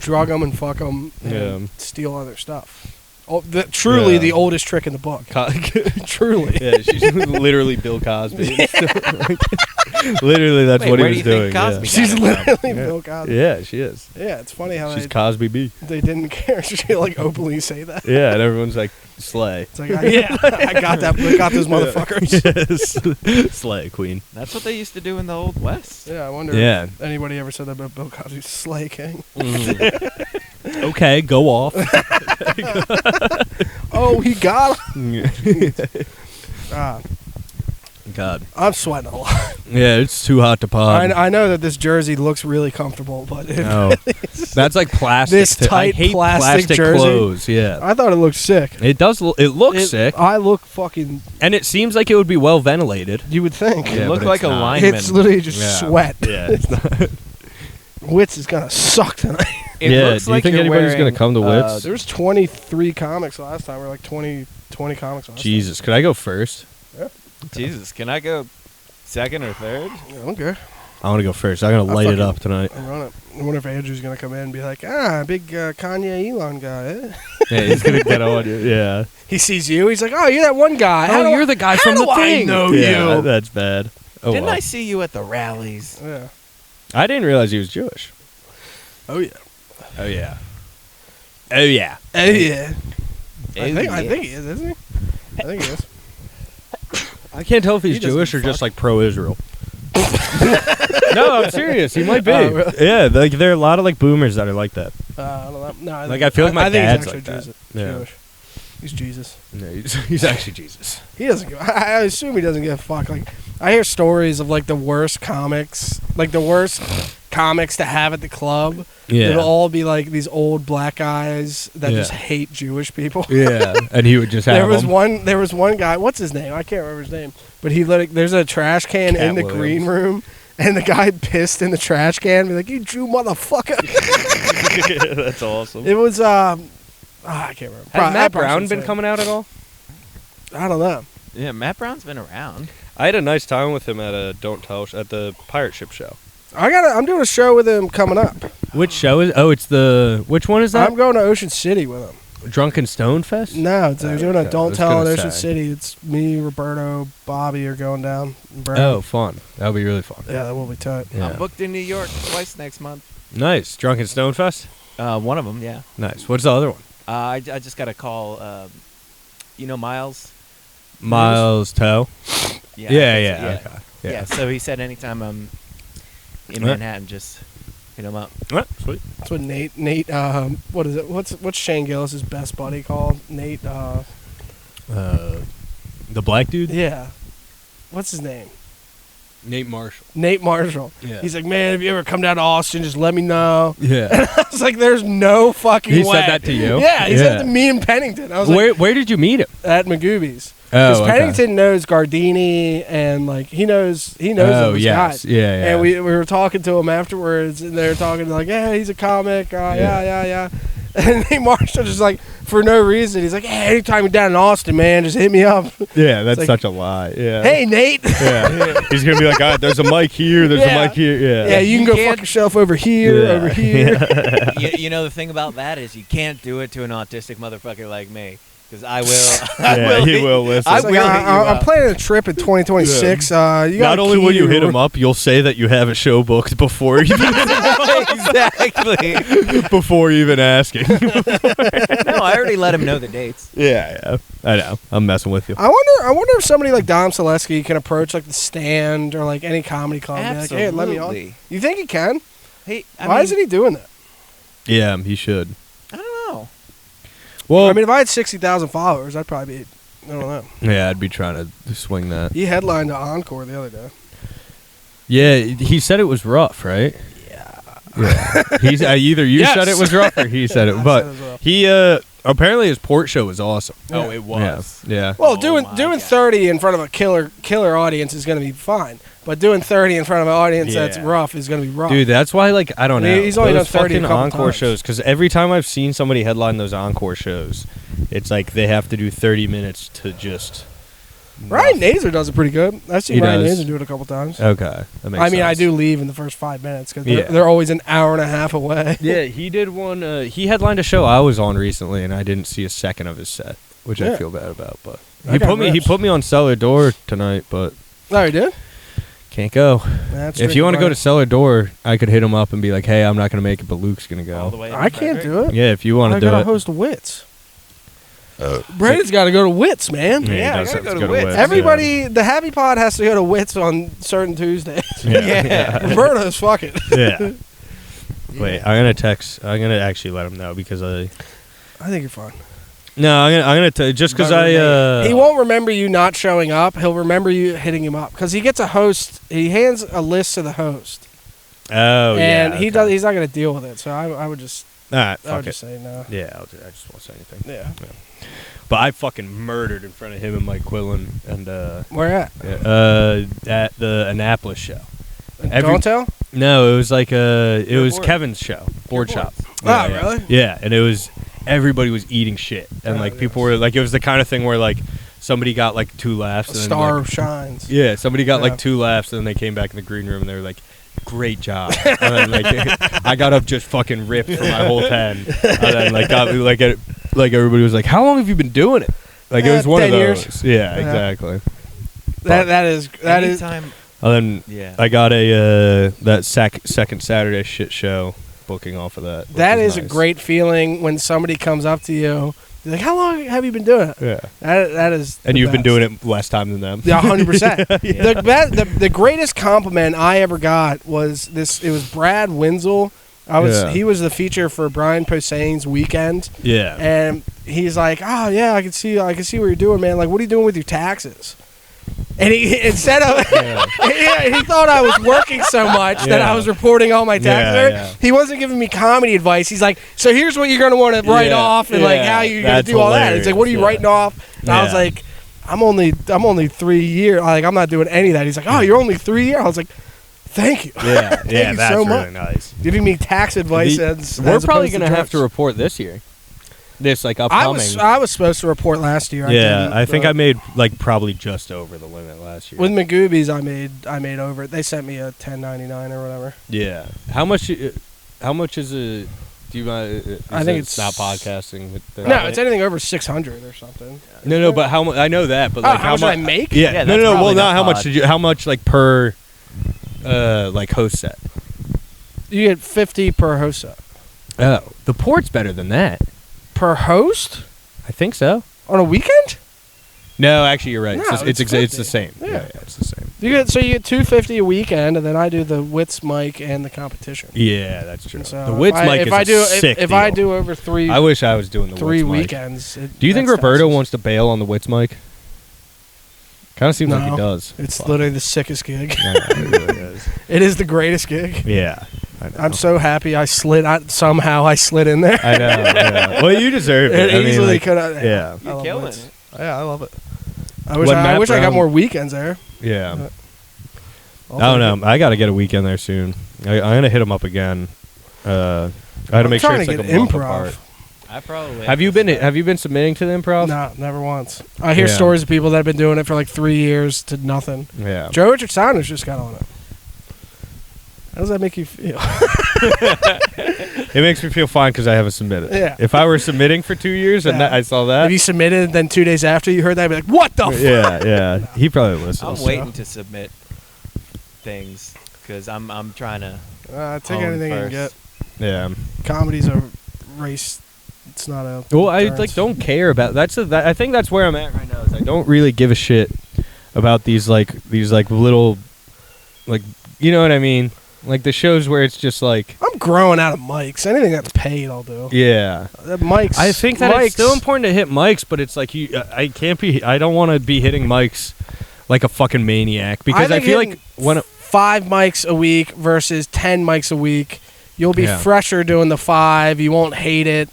drug them and fuck them, and Yeah. steal other stuff. Truly Yeah. the oldest trick in the book. Truly. Yeah, she's literally Bill Cosby. Literally, that's Wait, what he where was do you doing. think Cosby yeah. She's got it literally Yeah. Bill Cosby. Yeah, she is. Yeah, it's funny how She's Cosby B. they didn't care. She like openly say that. Yeah, and everyone's like, slay. It's like, I got that. I got those motherfuckers. Yes. Slay, queen. That's what they used to do in the Old West. Yeah, I wonder Yeah. if anybody ever said that about Bill Cosby's Slay King. Okay, go off. Oh, he got him. God. I'm sweating a lot. Yeah, it's too hot to pod. I know that this jersey looks really comfortable, but No. That's like plastic. This too. I tight hate plastic jersey. clothes. Yeah. I thought it looked sick. It does. It looks sick, I look fucking. and it seems like it would be well ventilated. You would think. Yeah, You look but like it's a not. lineman. It's literally just Yeah. sweat. Yeah. It's not. Wits is gonna suck tonight. It Yeah, looks do you like think you're anybody's gonna wearing, come to Wits? There was 23 comics last time. We're like 20 comics last Jesus, could I go first? Jesus, can I go second or third? time. Yeah, I don't care. I want to go first. I'm gonna light it up tonight. I'll run it. I wonder if Andrew's gonna come in and be like, big Kanye Elon guy. Eh? Yeah, he's gonna get on you. Yeah. He sees you. He's like, oh, you're that one guy. How do you're the guy how from do the I thing. know Yeah, you? that's bad. Oh, Didn't well. I see you at the rallies? Yeah. I didn't realize he was Jewish. Oh yeah. Oh yeah. Oh yeah. Oh yeah. I yeah. think he is, isn't he? I think he is. I can't tell if he's He doesn't Jewish or just fuck. like pro-Israel. No, I'm serious. He might be. Oh, really? Yeah, like there are a lot of like boomers that are like that. I don't know. No, Like, I feel like my think dad's he's like actually that. Yeah. Jewish. He's Jesus. Yeah, he's actually Jesus. He doesn't give. I assume he doesn't give a fuck. Like I hear stories of like the worst comics, like the worst comics to have at the club. Yeah. It'll all be like these old black guys that Yeah. just hate Jewish people. Yeah, and he would just have There was them. one guy. What's his name? I can't remember his name. But there's a trash can Cat in the Williams. green room, and the guy pissed in the trash can. Be like, "You Jew motherfucker!" That's awesome. It was I can't remember. Has I Matt probably Brown shouldn't been say coming out at all? it. I don't know. Yeah, Matt Brown's been around. I had a nice time with him at a Don't Tell at the Pirate Ship show. I'm doing a show with him coming up. Which show is? Oh, it's the. Which one is that? I'm going to Ocean City with him. Drunken Stone Fest. No, they're doing a okay. I Don't was Tell in gonna Ocean say. City. It's me, Roberto, Bobby are going down. Bern. Oh, fun. That'll be really fun. Yeah, that will be tight. Yeah. I'm booked in New York twice next month. Nice. Drunken Stone Fest. One of them, yeah. Nice. What's the other one? I just got a call. Miles? Miles Toe. Yeah. Yeah. Okay. Yeah. So he said anytime I'm in Right. Manhattan, just hit him up. Right, sweet. That's what Nate. What is it? What's Shane Gillis' best buddy called? Nate. The black dude. Yeah. What's his name? Nate Marshall. Nate Marshall. Yeah. He's like, man, if you ever come down to Austin, just let me know. Yeah. I was like, there's no fucking He way. said that to you? Yeah, he Yeah. said to me in Pennington. I was Where did you meet him? like, at Magoobies. Oh, Because Pennington knows Gardini and like he knows Oh, those yes. guys. Yeah. And we were talking to him afterwards, and they were talking like, yeah, he's a comic. Yeah. And Nate Marshall just like for no reason, he's like, hey, anytime you're down in Austin, man, just hit me up. Yeah, that's like, such a lie. Yeah. Hey, Nate. Yeah. He's gonna be like, all right, there's a mic here. There's Yeah. a mic here. Yeah. Yeah, you can You go can't- fuck yourself over here, Yeah. over here. you know the thing about that is you can't do it to an autistic motherfucker like me, because I will. Yeah, he will listen. I It's like, will hit you I'm up. planning a trip in 2026. You Not gotta only key will you your- hit him up, you'll say that you have a show booked before you Exactly. before even asking. No, I already let him know the dates. Yeah. I know. I'm messing with you. I wonder if somebody like Dom Selesky can approach like the Stand or like any comedy club and be like, hey, let me on. Absolutely. You think he can? Hey, Why isn't he doing that? Yeah, he should. I don't know. Well, I mean, if I had 60,000 followers, I'd probably be. I don't know. yeah, I'd be trying to swing that. He headlined the Encore the other day. Yeah, he said it was rough, right? Yeah. He's either you Yes. said it was rough or he said I it, said but it was rough. he apparently his port show was awesome. Yeah. Oh, it was. Yeah. Well, Oh doing my 30 in front of a killer audience is going to be fine, but doing 30 in front of an audience that's Yeah. rough is going to be rough. Dude, that's why, like, I don't I mean, know. he's only those done 30 a fucking couple encore times. shows, because every time I've seen somebody headline those encore shows, it's like they have to do 30 minutes to just. Ryan Nazer does it pretty good. I've seen He Ryan does. Nazer do it a couple times. Okay, that makes I mean, I sense. do leave in the first 5 minutes because Yeah. they're always an hour and a half away. Yeah, he did one. He headlined a show I was on recently, and I didn't see a second of his set, which I Yeah. feel bad about. But I he got put rips. me on Cellar Door tonight, but Oh, you did? can't go. That's If you want to go to Cellar Door, I could hit him up and be like, "Hey, I'm not gonna make it, but Luke's gonna All the go." way. I can't do it. Yeah, if you want I to do gotta it. host Wits. Brandon's got to go to Wits, man. Yeah, he Yeah, I does gotta have go to to go Wits. Wits, Everybody, the Happy Pod has to go to Wits on certain Tuesdays. Yeah. Roberto's fucking. Yeah. Wait, I'm gonna text. I'm gonna actually let him know because I think you're fine. No, I'm gonna just because I. He won't remember you not showing up. He'll remember you hitting him up because he gets a host. He hands a list to the host, Oh yeah. and he does. He's not going to deal with it. So I would just. All right, I would fuck it. just say no. Yeah, I just won't say anything. Yeah. But I fucking murdered in front of him and Mike Quillen and Where at? at the Annapolis show. Don't tell. No, it was like it was board. Kevin's show, board shop. Oh, really? Yeah, and it was everybody was eating shit, and Oh, like yes. people were like, it was the kind of thing where like somebody got like 2 laughs. A and then, star like, shines. yeah, somebody got Yeah. like 2 laughs, and then they came back in the green room and they were like, "Great job!" And then like I got up just fucking ripped for my whole 10, and then like got like everybody was like, "How long have you been doing it?" Like it was one 10 of years. those. Yeah, Yeah. exactly. That is. Anytime. And then Yeah. I got a that second Saturday shit show booking off of that. which That is a nice. great feeling when somebody comes up to you. You're like, how long have you been doing it? Yeah. That is. And the you've been best. doing it less time than them. Yeah, 100%. The greatest compliment I ever got was this. It was Brad Wenzel. Yeah. He was the feature for Brian Posehn's Weekend, Yeah. and he's like, "Oh yeah, I can see what you're doing, man. Like, what are you doing with your taxes?" And he instead of he thought I was working so much that I was reporting all my taxes. He wasn't giving me comedy advice. He's like, so here's what you're gonna want to write off and like how you're gonna do all that. He's like, what are you writing off? And I was like, I'm only 3 years. Like I'm not doing any of that. He's like, oh, you're only 3 years. I was like, thank you. Yeah, Thank yeah, you that's so really much. nice. Giving me tax advice. We're probably gonna have to report this year. This like upcoming. I was supposed to report last year. I think I made like probably just over the limit last year. With Magoobies, I made over it. They sent me a 1099 or whatever. Yeah. How much is a? Do you mind? I think it's not podcasting. No, it's anything over 600 or something. No, but how much? I know that, but like how much did I make? Yeah, no. Well, not how much did you? How much like per, like host set? You get 50 per host set. Oh, the port's better than that. Per host? I think so. On a weekend? No, actually, you're right. No, it's the same. Yeah. It's the same. You get $250 a weekend, and then I do the Wits mic and the competition. Yeah, that's true. So the Wits mic is a sick If deal. I do over three, I wish I was doing the three Wits mic. weekends. Do you think Roberto wants to bail on the Wits mic? Kind of seems like he No. does. It's literally the sickest gig. Yeah, it really is. It is the greatest gig. Yeah. I know. I'm so happy somehow I slid in there. I know. Yeah. Well, you deserve it. It easily could have. Yeah. You're killing it. Yeah, I love it. I When wish Matt I got Brown- more weekends there. Yeah. I don't know. I got to get a weekend there soon. I'm going to hit him up again. I had to make sure it's like a month apart. I probably Have you been submitting to the improv? No, never once. I hear Yeah. stories of people that have been doing it for like 3 years to nothing. Yeah. Joe Richard Saunders just got on it. How does that make you feel? It makes me feel fine because I haven't submitted. Yeah. If I were submitting for 2 years and Yeah. I saw that. If you submitted, then 2 days after you heard that, I'd be like, what the fuck? Yeah. He probably listens. I'm waiting to submit things because I'm trying to. Take Home anything you can get. first. Yeah. Comedy's a race. It's not a. Well, I endurance. like don't care about I think that's where I'm at right now. Is I don't really give a shit about these little, like, you know what I mean? Like the shows where it's just like. I'm growing out of mics. Anything that's paid, I'll do. Yeah. Mics. I think that mics, it's still important to hit mics, but it's like I don't want to be hitting mics like a fucking maniac because I think feel like hitting when 5 mics a week versus 10 mics a week, you'll be Yeah. fresher doing the 5. You won't hate it.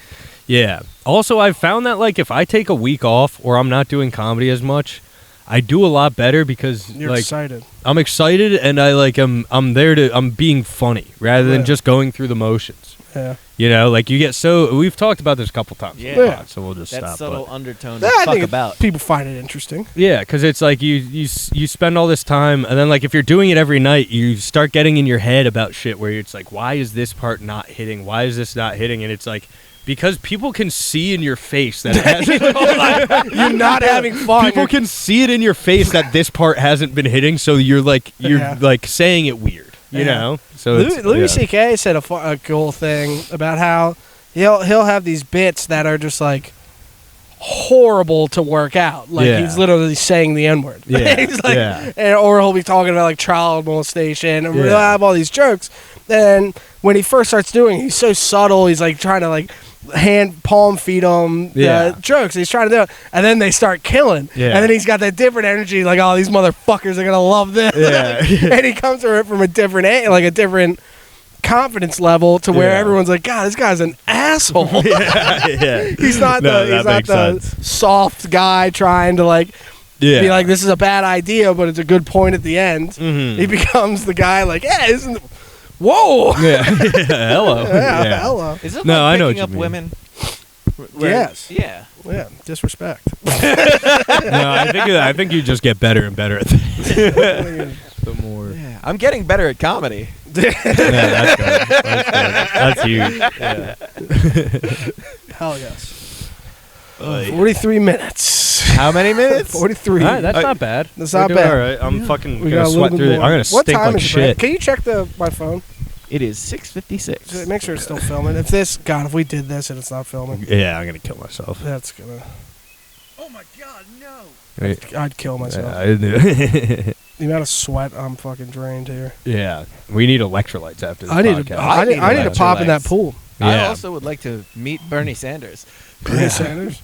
Yeah. Also, I've found that like if I take a week off or I'm not doing comedy as much, I do a lot better because You're like excited. I'm excited and I'm being funny rather than Yeah. just going through the motions. Yeah. You know, like you get we've talked about this a couple times. Yeah. on the pod, so we'll just That stop. subtle but- undertone Yeah, to I fuck think about. people find it interesting. Yeah, because it's like you spend all this time, and then like if you're doing it every night, you start getting in your head about shit where it's like, why is this part not hitting? Why is this not hitting? And it's like because people can see in your face that it hasn't. You're not having fun. People can see it in your face that this part hasn't been hitting, so you're Yeah. like saying it weird, you Yeah. know. So Louis yeah. C.K. said a cool thing about how he'll have these bits that are just like horrible to work out. Like Yeah. he's literally saying the N-word. Yeah, He's like, yeah. or he'll be talking about like child molestation and Yeah. he'll have all these jokes. Then when he first starts doing it, he's so subtle. He's like trying to like palm feed them Yeah. jokes. He's trying to do it. And then they start killing. Yeah. And then he's got that different energy like, oh, these motherfuckers are going to love this. Yeah. And he comes to it from a different confidence level to where Yeah. everyone's like, God, this guy's an asshole. yeah. He's not No, the that makes sense. soft guy trying to like Yeah. be like, this is a bad idea, but it's a good point at the end. Mhm. He becomes the guy like, yeah, isn't whoa. Yeah. Hello. Yeah, hello. Is it No, I like know picking what up you mean. women? Yes. Yeah. Yeah, disrespect. No, I think you just get better and better at that. The more. Yeah. I'm getting better at comedy. Yeah, that's good. That's huge. Yeah. Hell yes. 43 minutes. How many minutes? 43. All right, that's not bad. That's We're not doing bad. All right, I'm fucking We gonna got a sweat little through bit it. more. I'm gonna What stink time like is it, Brad? shit. Can you check my phone? It is 6:56. Make sure it's still filming. If we did this and it's not filming, Yeah, I'm gonna kill myself. that's gonna. Oh my God, no! I'd kill myself. Yeah, I knew. The amount of sweat I'm fucking drained here. Yeah, we need electrolytes after this I need podcast. to. I need to pop in that electrolytes. pool. I Yeah. also would like to meet Bernie Sanders. Bernie Sanders.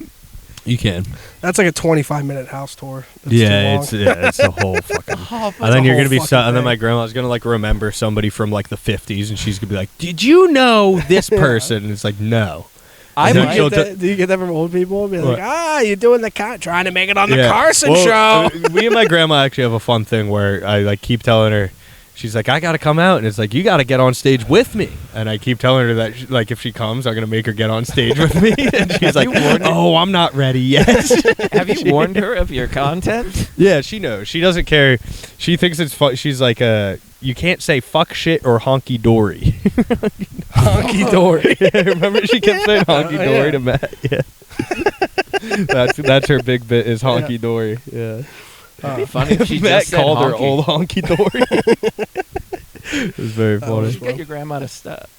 You can. That's like a 25-minute house tour. That's It's a whole fucking. Oh, and then you're gonna be fucking and then thing. my grandma's gonna like remember somebody from like the 50s, and she's gonna be like, "Did you know this person?" And it's like, no. I And then might- she'll Do you get that from old people? Be What? like, you're doing the trying to make it on the Yeah. Carson Well, show. me and my grandma actually have a fun thing where I like keep telling her. She's like, I gotta come out, and it's like, you gotta get on stage with me. And I keep telling her that, like, if she comes, I'm gonna make her get on stage with me. And she's like, oh, I'm not ready yet. Have you warned her of your content? Yeah, she knows. She doesn't care. She thinks it's fun. She's like, you can't say fuck shit or honky dory. Honky dory. Remember, she kept saying honky dory to Matt. Yeah, that's her big bit is honky dory. Yeah. It'd be funny if she Matt just said called her honky. old honky dory. It was very funny. was Get your grandma to stop.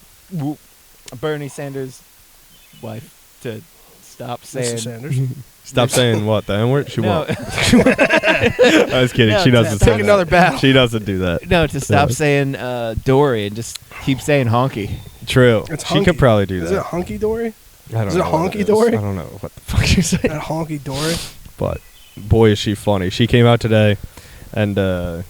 Bernie Sanders' wife to stop saying. Mr. Sanders. Stop saying what, the N-word? She No, won't. I was kidding. No, She doesn't say Take another that. bow. She doesn't do that. no, to stop Yeah. saying Dory and just keep saying honky. True. It's She could honky. probably do Is that. it honky dory? I don't is it know what honky is. dory? I don't know what the fuck you're saying. That honky dory? But boy, is she funny. She came out today, and never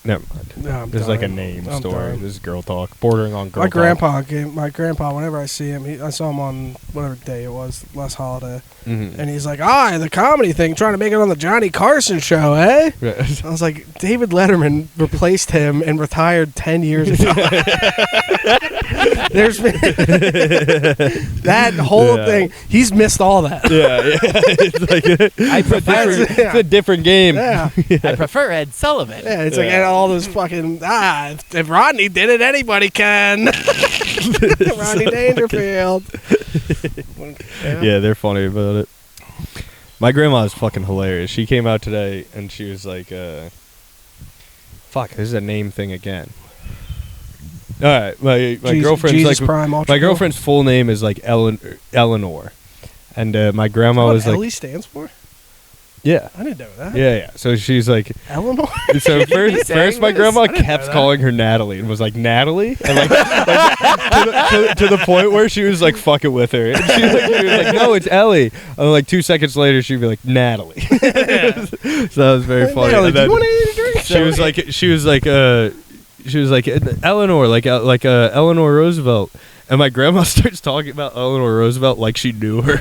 mind. No, I'm This is like a done. name I'm story. done. This is girl talk, bordering on girl My talk. grandpa, whenever I see him, I saw him on whatever day it was, last holiday, Mhm. and he's like, the comedy thing, trying to make it on the Johnny Carson show, eh? I was like, David Letterman replaced him and retired 10 years ago. There's been that whole Yeah. thing. He's missed all that. Yeah, it's like it's a different game. Yeah. I prefer Ed Sullivan. Yeah, it's like Yeah. and all those fucking if Rodney did it, anybody can. Rodney Dangerfield. Yeah, they're funny about it. My grandma is fucking hilarious. She came out today and she was like, fuck, this is a name thing again. All right, my girlfriend's Jesus like Prime, Ultra my girlfriend's full name is like Eleanor, and my grandma was like, Ellie stands for? yeah, I didn't know that. yeah. So she's like, Eleanor. so first saying my this? grandma I didn't kept know that. calling her Natalie and was like Natalie, and like, to the point where she was like fucking with her. And she was like, no, it's Ellie. And like 2 seconds later, she'd be like Natalie. So that was very funny. Natalie, And do then you want anything to drink? she was like Eleanor, like Eleanor Roosevelt. And my grandma starts talking about Eleanor Roosevelt like she knew her.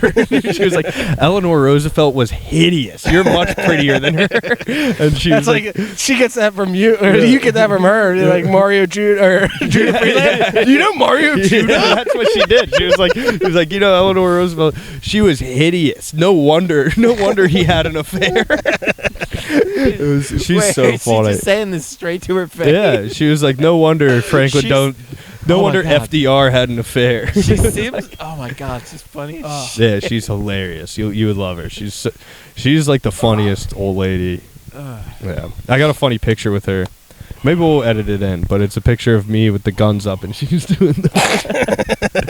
She was like, Eleanor Roosevelt was hideous. You're much prettier than her. And she That's was like, she gets that from you, or you get that from her. You're like Mario Judah or Judah Freeland. You know Mario Judah? Yeah, that's what she did. She was like, Eleanor Roosevelt, she was hideous. No wonder he had an affair. She's Wait, so she's funny. just saying this straight to her face. Yeah, she was like, no wonder Franklin She's- no Oh my wonder God. FDR had an affair. She seems. Oh my god, she's funny. as shit. Yeah, she's hilarious. You would love her. She's like the funniest old lady. Yeah, I got a funny picture with her. Maybe we'll edit it in, but it's a picture of me with the guns up, and she's doing that.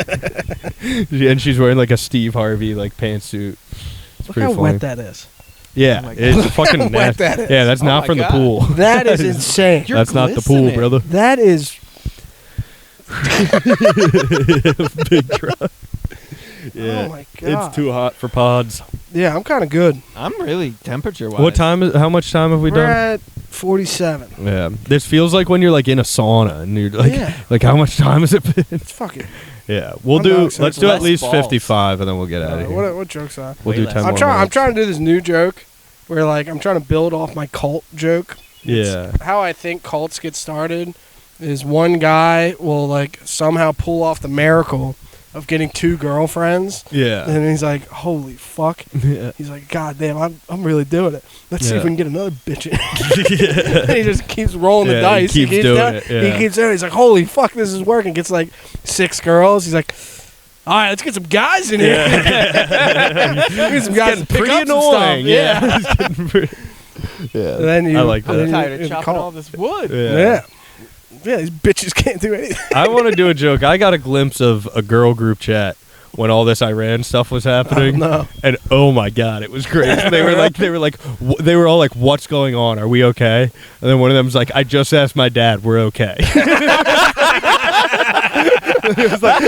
And she's wearing like a Steve Harvey like pantsuit. It's Look pretty how funny. wet that is. Yeah, Oh my it's God. fucking How wet nasty. that is. Yeah, that's Oh not my from God. the pool. That is insane. You're That's not the pool, glistening. brother. That is. Big truck. Yeah, Oh my god. it's too hot for pods. Yeah, I'm kind of good. I'm really temperature wise. What time? How much time have we We're done? at 47. Yeah, this feels like when you're like in a sauna and you're like, Yeah. like how much time has it been? It's fucking. Yeah, we'll I'm do. not excited. Let's do at Less least balls. 55, and then we'll get out of here. What jokes are? We'll Way do less. 10 I'm more trying. I'm minutes. trying to do this new joke, where like I'm trying to build off my cult joke. Yeah. How I think cults get started is one guy will like somehow pull off the miracle of getting 2 girlfriends, Yeah. and he's like, "Holy fuck!" Yeah. He's like, "God damn, I'm really doing it. Let's see if Yeah. we can get another bitch in." And he just keeps rolling the Yeah, dice. he keeps doing it, yeah. He keeps doing it. He's like, "Holy fuck, this is working." Gets like 6 girls. He's like, "All right, let's get some guys in here." Get some guys to pick Pretty up some stuff. annoying. Yeah. It's getting pretty- yeah. And then you, I like I'm then that. tired you- of you chopping cult. all this wood. Yeah. Yeah, these bitches can't do anything. I want to do a joke. I got a glimpse of a girl group chat when all this Iran stuff was happening. No. And oh my god, it was crazy. They were all like, "What's going on? Are we okay?" And then one of them's like, "I just asked my dad. We're okay." It was like,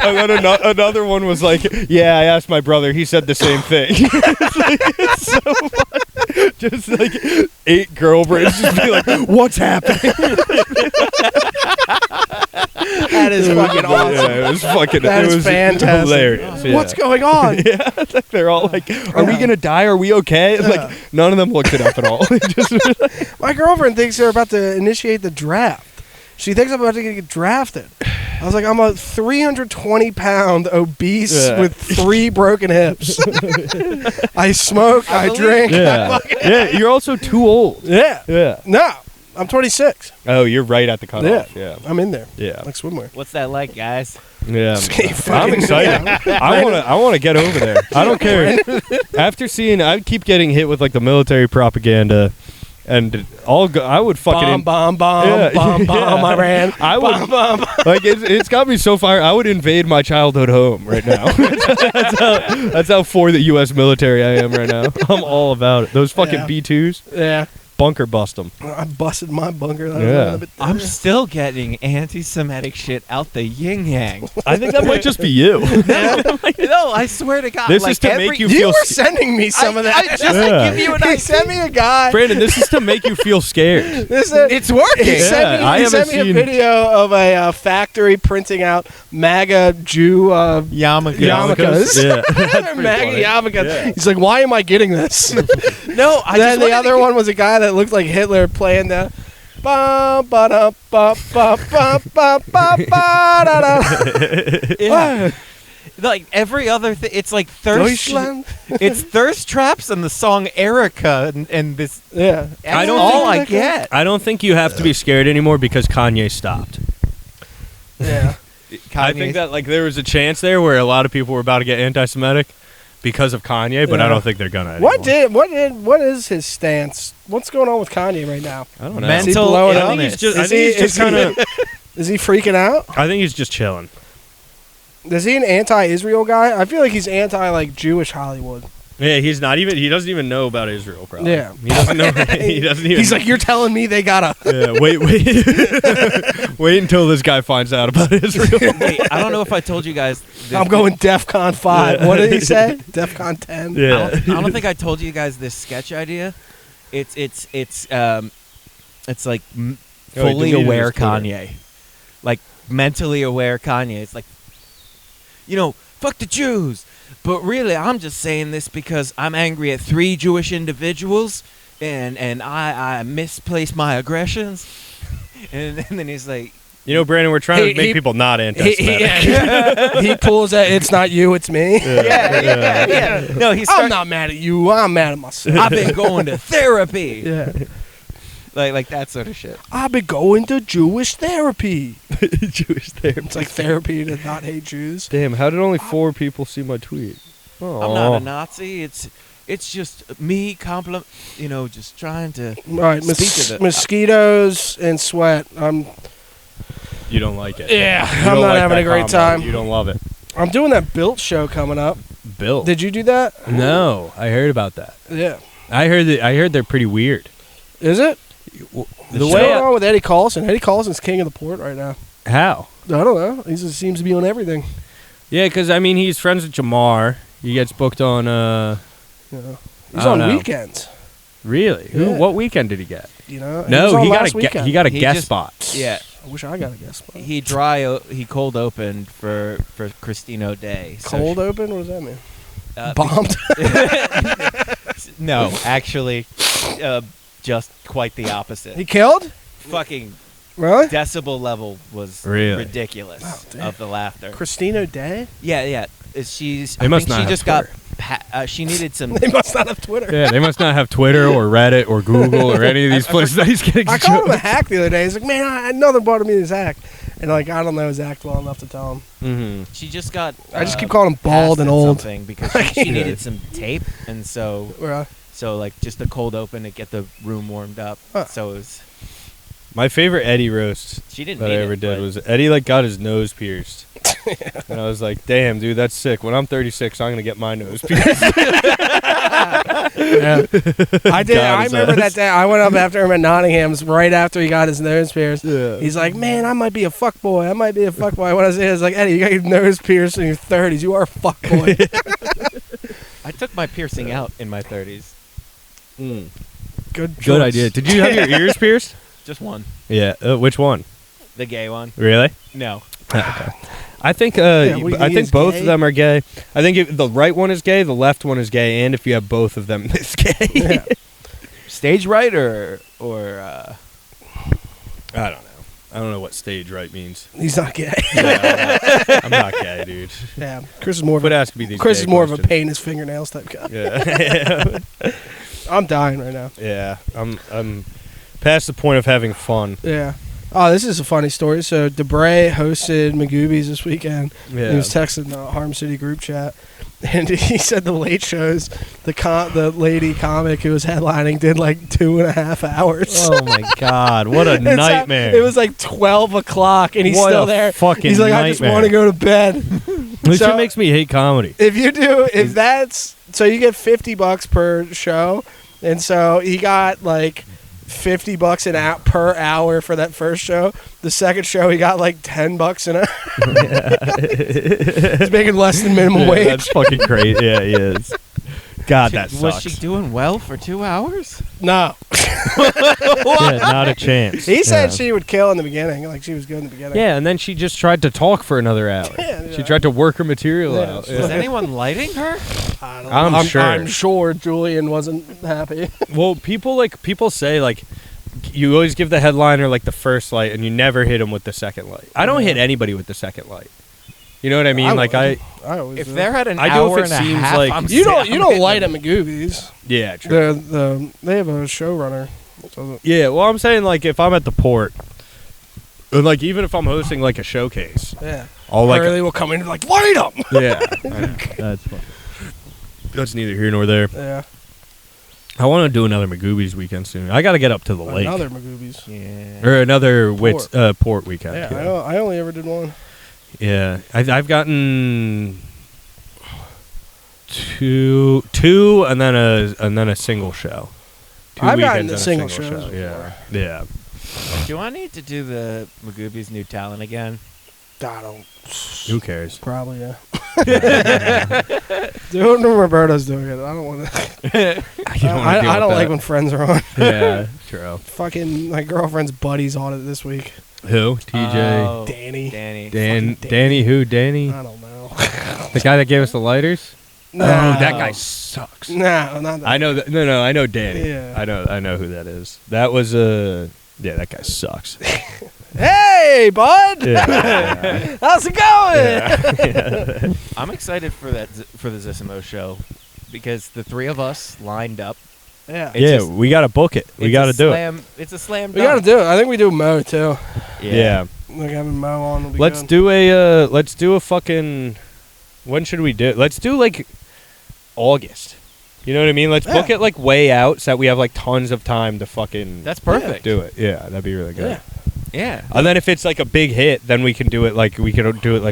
and then another one was like, yeah, I asked my brother. He said the same thing. It's so funny. Just like 8 girl brains just be like, what's happening? That is fucking awesome. Yeah, it was fucking. That it is was fantastic. hilarious. Yeah. What's going on? Yeah, it's like they're all like, "Are we gonna die? Are we okay?" And like none of them looked it up at all. My girlfriend thinks they're about to initiate the draft. She thinks I'm about to get drafted. I was like, I'm a 320-pound obese with 3 broken hips. I smoke. I drink. Yeah, yeah. You're also too old. Yeah. Yeah. No, I'm 26. Oh, you're right at the cutoff. Yeah. I'm in there. Yeah. Like swimwear. What's that like, guys? Yeah. Fucking- I'm excited. I want to get over there. I don't care. After seeing, I keep getting hit with like the military propaganda, and I would fucking bomb, Yeah, bomb, yeah. Iran. I would Bomb, bomb. like it's got me so far. I would invade my childhood home right now. that's how for the U.S. military I am right now. I'm all about it. Those fucking Yeah. B2s, Yeah. bunker bust them. I busted my bunker. Yeah. I'm still getting anti-Semitic shit out the yin yang. I think that might just be you. No, I swear to God. This like is to make you You feel. were sending me some of that. I just Yeah. give you an He idea. sent me a guy. Brandon, this is to make you feel scared. It's working. He sent me, I he haven't sent me a seen- video of a factory printing out MAGA Jew Yarmulke. yarmulkes. Yeah. That's pretty MAGA funny. yarmulkes. Yeah. He's like, why am I getting this? No, I Then just the other one was a guy that looked like Hitler playing the. Ba ba da ba ba ba ba ba ba da da. Yeah. Like every other thing, it's like thirst. Deutschland. It's thirst traps and the song Erica and this. Yeah. That's don't all think I get. I don't think you have to be scared anymore because Kanye stopped. Yeah. I think that like there was a chance there where a lot of people were about to get anti-Semitic because of Kanye, but I Yeah. don't think they're gonna. Anymore. What is his stance? What's going on with Kanye right now? I don't know. Mental Is he blowing up? I think he's just. I Is think he- he's just is he- kind of. Is he freaking out? I think he's just chilling. Is he an anti-Israel guy? I feel like he's anti like Jewish Hollywood. Yeah, he's not even. He doesn't even know about Israel. Probably. Yeah. He doesn't know. He doesn't even. He's like, you're telling me they gotta. Yeah, wait, wait until this guy finds out about Israel. Wait, I don't know if I told you guys. This, I'm going DEFCON 5. Yeah. What did he say? DEFCON 10. Yeah. I don't think I told you guys this sketch idea. It's like fully deleted aware his Twitter. Kanye, like mentally aware Kanye. It's like, fuck the Jews, but really I'm just saying this because I'm angry at 3 Jewish individuals, and I misplaced my aggressions, and then he's like, Brandon, we're trying He- to make he- people not anti-Semitic. He pulls that. It's not you, it's me. yeah. No, he's. I'm not mad at you. I'm mad at myself. I've been going to therapy, Yeah. like that sort of shit. I've been going to Jewish therapy. Jewish therapy. It's like therapy to not hate Jews. Damn, how did only 4 people see my tweet? Oh. I'm not a Nazi. It's just me just trying to. All right, Speak to the- mosquitoes and sweat. You don't like it. Yeah, You I'm don't not like having that a great combo. time. You don't love it. I'm doing that Built show coming up. Bill. Did you do that? No, I heard about that. Yeah. I heard they're pretty weird. Is it? The What's way going on with Eddie Carlson? Eddie Carlson's king of the port right now. how? I don't know. He just seems to be on everything. Yeah, because he's friends with Jamar. He gets booked on. You know. I He's don't on know. weekends. Really? Who? Yeah. What weekend did he get? You know. was No, on he last got weekend. he got a He guest just- spot. Yeah, I wish I got a guest spot. he cold opened for Christine Day. So Cold open? What does that mean? Bombed. Bombed. No, actually, just quite the opposite. He killed? Fucking Really? decibel level was Really? ridiculous Oh, damn. of the laughter. Christine O'Day? Yeah. She's. They I must think not she have just got. She needed some. They must not have Twitter. Yeah, they must not have Twitter or Reddit or Google or any of these places that he's getting. I called him a hack the other day. He's like, man, I had nothing brought me his hack. And like, I don't know his act well enough to tell him. Mm-hmm. She just got. I just keep calling him bald passed and at old. something because she needed some tape, and so like just a cold open to get the room warmed up. Huh. So it was. My favorite Eddie roast She didn't. that I mean ever it, did but- was Eddie got his nose pierced. And I was like, damn, dude, that's sick. When I'm 36, I'm going to get my nose pierced. Yeah. I did. God, I his remember ass. that day. I went up after him at Nottingham's right after he got his nose pierced. Yeah. He's like, man, I might be a fuckboy. I might be a fuckboy. When I was like, Eddie, you got your nose pierced in your 30s. You are a fuckboy. I took my piercing out in my 30s. Good Good idea. Did you have your ears pierced? Just one. Yeah. Which one? The gay one. Really? No. Okay. I think what do you I think think is both gay? of them are gay. I think the right one is gay, the left one is gay, and if you have both of them, it's gay. Yeah. Stage right or I don't know. I don't know what stage right means. He's not gay. I'm not gay, dude. Yeah. Chris is more of Quit a, asking me these. Chris gay is more of a questions. pain his fingernails type guy. Yeah. I'm dying right now. Yeah. I'm past the point of having fun. Yeah. Oh, this is a funny story. So Debray hosted Magoobies this weekend. Yeah. He was texting the Harm City group chat, and he said the late shows, the lady comic who was headlining did like 2.5 hours. Oh my God! What a And so nightmare! it was like 12 o'clock, and he's What still a there. fucking He's like, I just nightmare. want to go to bed. This so- shit makes me hate comedy. If that's so, you get $50 per show, and so he got like $50 per hour for that first show. The second show, he got like $10 an hour. He's making less than minimum Yeah, wage. that's fucking crazy. Yeah, he is. God, that was sucks. she doing well for 2 hours? No, Yeah, not a chance. he said Yeah. she would kill in the beginning. Like she was good in the beginning. Yeah, and then she just tried to talk for another hour. Yeah, She tried to work her material Yeah, out. she- Is Yeah. anyone lighting her? I don't I'm know. sure. I'm sure Julian wasn't happy. Well, people say like you always give the headliner like the first light, and you never hit him with the second light. I don't hit anybody with the second light. You know what I mean? would. I always If do. they're at an I do if hour it and a seems half, like- I'm you don't hitting light them. at Magoobies. yeah, true. They have a showrunner. So Yeah, well, I'm saying like if I'm at the port, or like even if I'm hosting like a showcase, yeah, I'll like Hurley will come in and be like light them. yeah. I know. That's fun. That's neither here nor there. Yeah, I want to do another Magoobies weekend soon. I got to get up to the lake. another Magoobies. Yeah. Or another port weekend. Yeah, I only ever did one. Yeah, I've gotten two, and then a single show. I've gotten weekends the and a single show. shows Yeah, yeah. Do I need to do the Magoobies new talent again? I don't. Who cares? Probably yeah. Dude, Roberto's doing it. I don't want to. I don't like when friends are on. Yeah, true. Fucking my girlfriend's buddy's on it this week. Who? TJ. Oh, Danny. Danny. fucking Danny. Who? Danny. I don't know. The guy that gave us the lighters. No. Oh, that guy sucks. No, not that. I know that. No, I know Danny. Yeah. I know who that is. That was yeah, that guy sucks. Hey, bud. Yeah. How's it going? Yeah. I'm excited for the Zissimo show because the three of us lined up. Yeah. It's Yeah, just- we got to book it. We It's got to a do it. slam- It's a slam We gotta dunk. do it. I think we do Mo too. Yeah. Like having Mo on will be Let's good. do a fucking. When should we do it? Let's do like August. You know what I mean? Let's book Yeah. it like way out so that we have like tons of time to fucking That's perfect. do it. Yeah, that'd be really good. Yeah. Yeah. And then if it's like a big hit, then we can do it like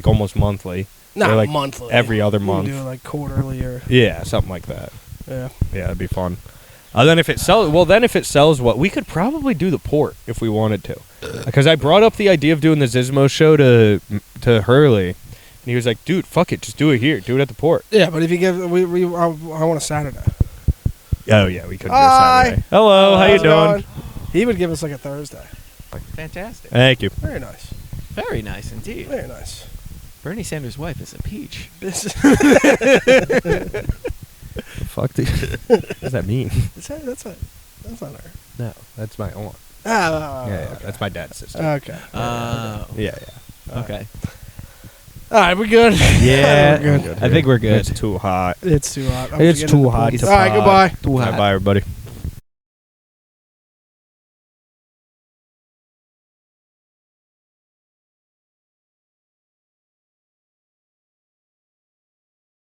almost monthly. Not or, like, monthly. every other We can month. do it like quarterly or Yeah, something like that. yeah. Yeah, that'd be fun. And then if it sells, we could probably do the port if we wanted to, because I brought up the idea of doing the Zismo show to Hurley, and he was like, "Dude, fuck it, just do it here, do it at the port." Yeah, but if you give I want a Saturday. Oh yeah, we could do Hi. Saturday. Hello, how you How's it doing? going? He would give us like a Thursday. Fantastic. Thank you. Very nice. Very nice indeed. Very nice. Bernie Sanders' wife is a peach. This is Fuck, dude. What does that mean? that's not her. No, that's my aunt. Oh, Yeah, that's my dad's sister. okay. Yeah. Okay. All right, we good. Yeah, We're good. I think we're good. It's too hot. It's too hot. I'm It's getting too the hot. pool. to All right, pod. goodbye. Too hot. Bye, everybody.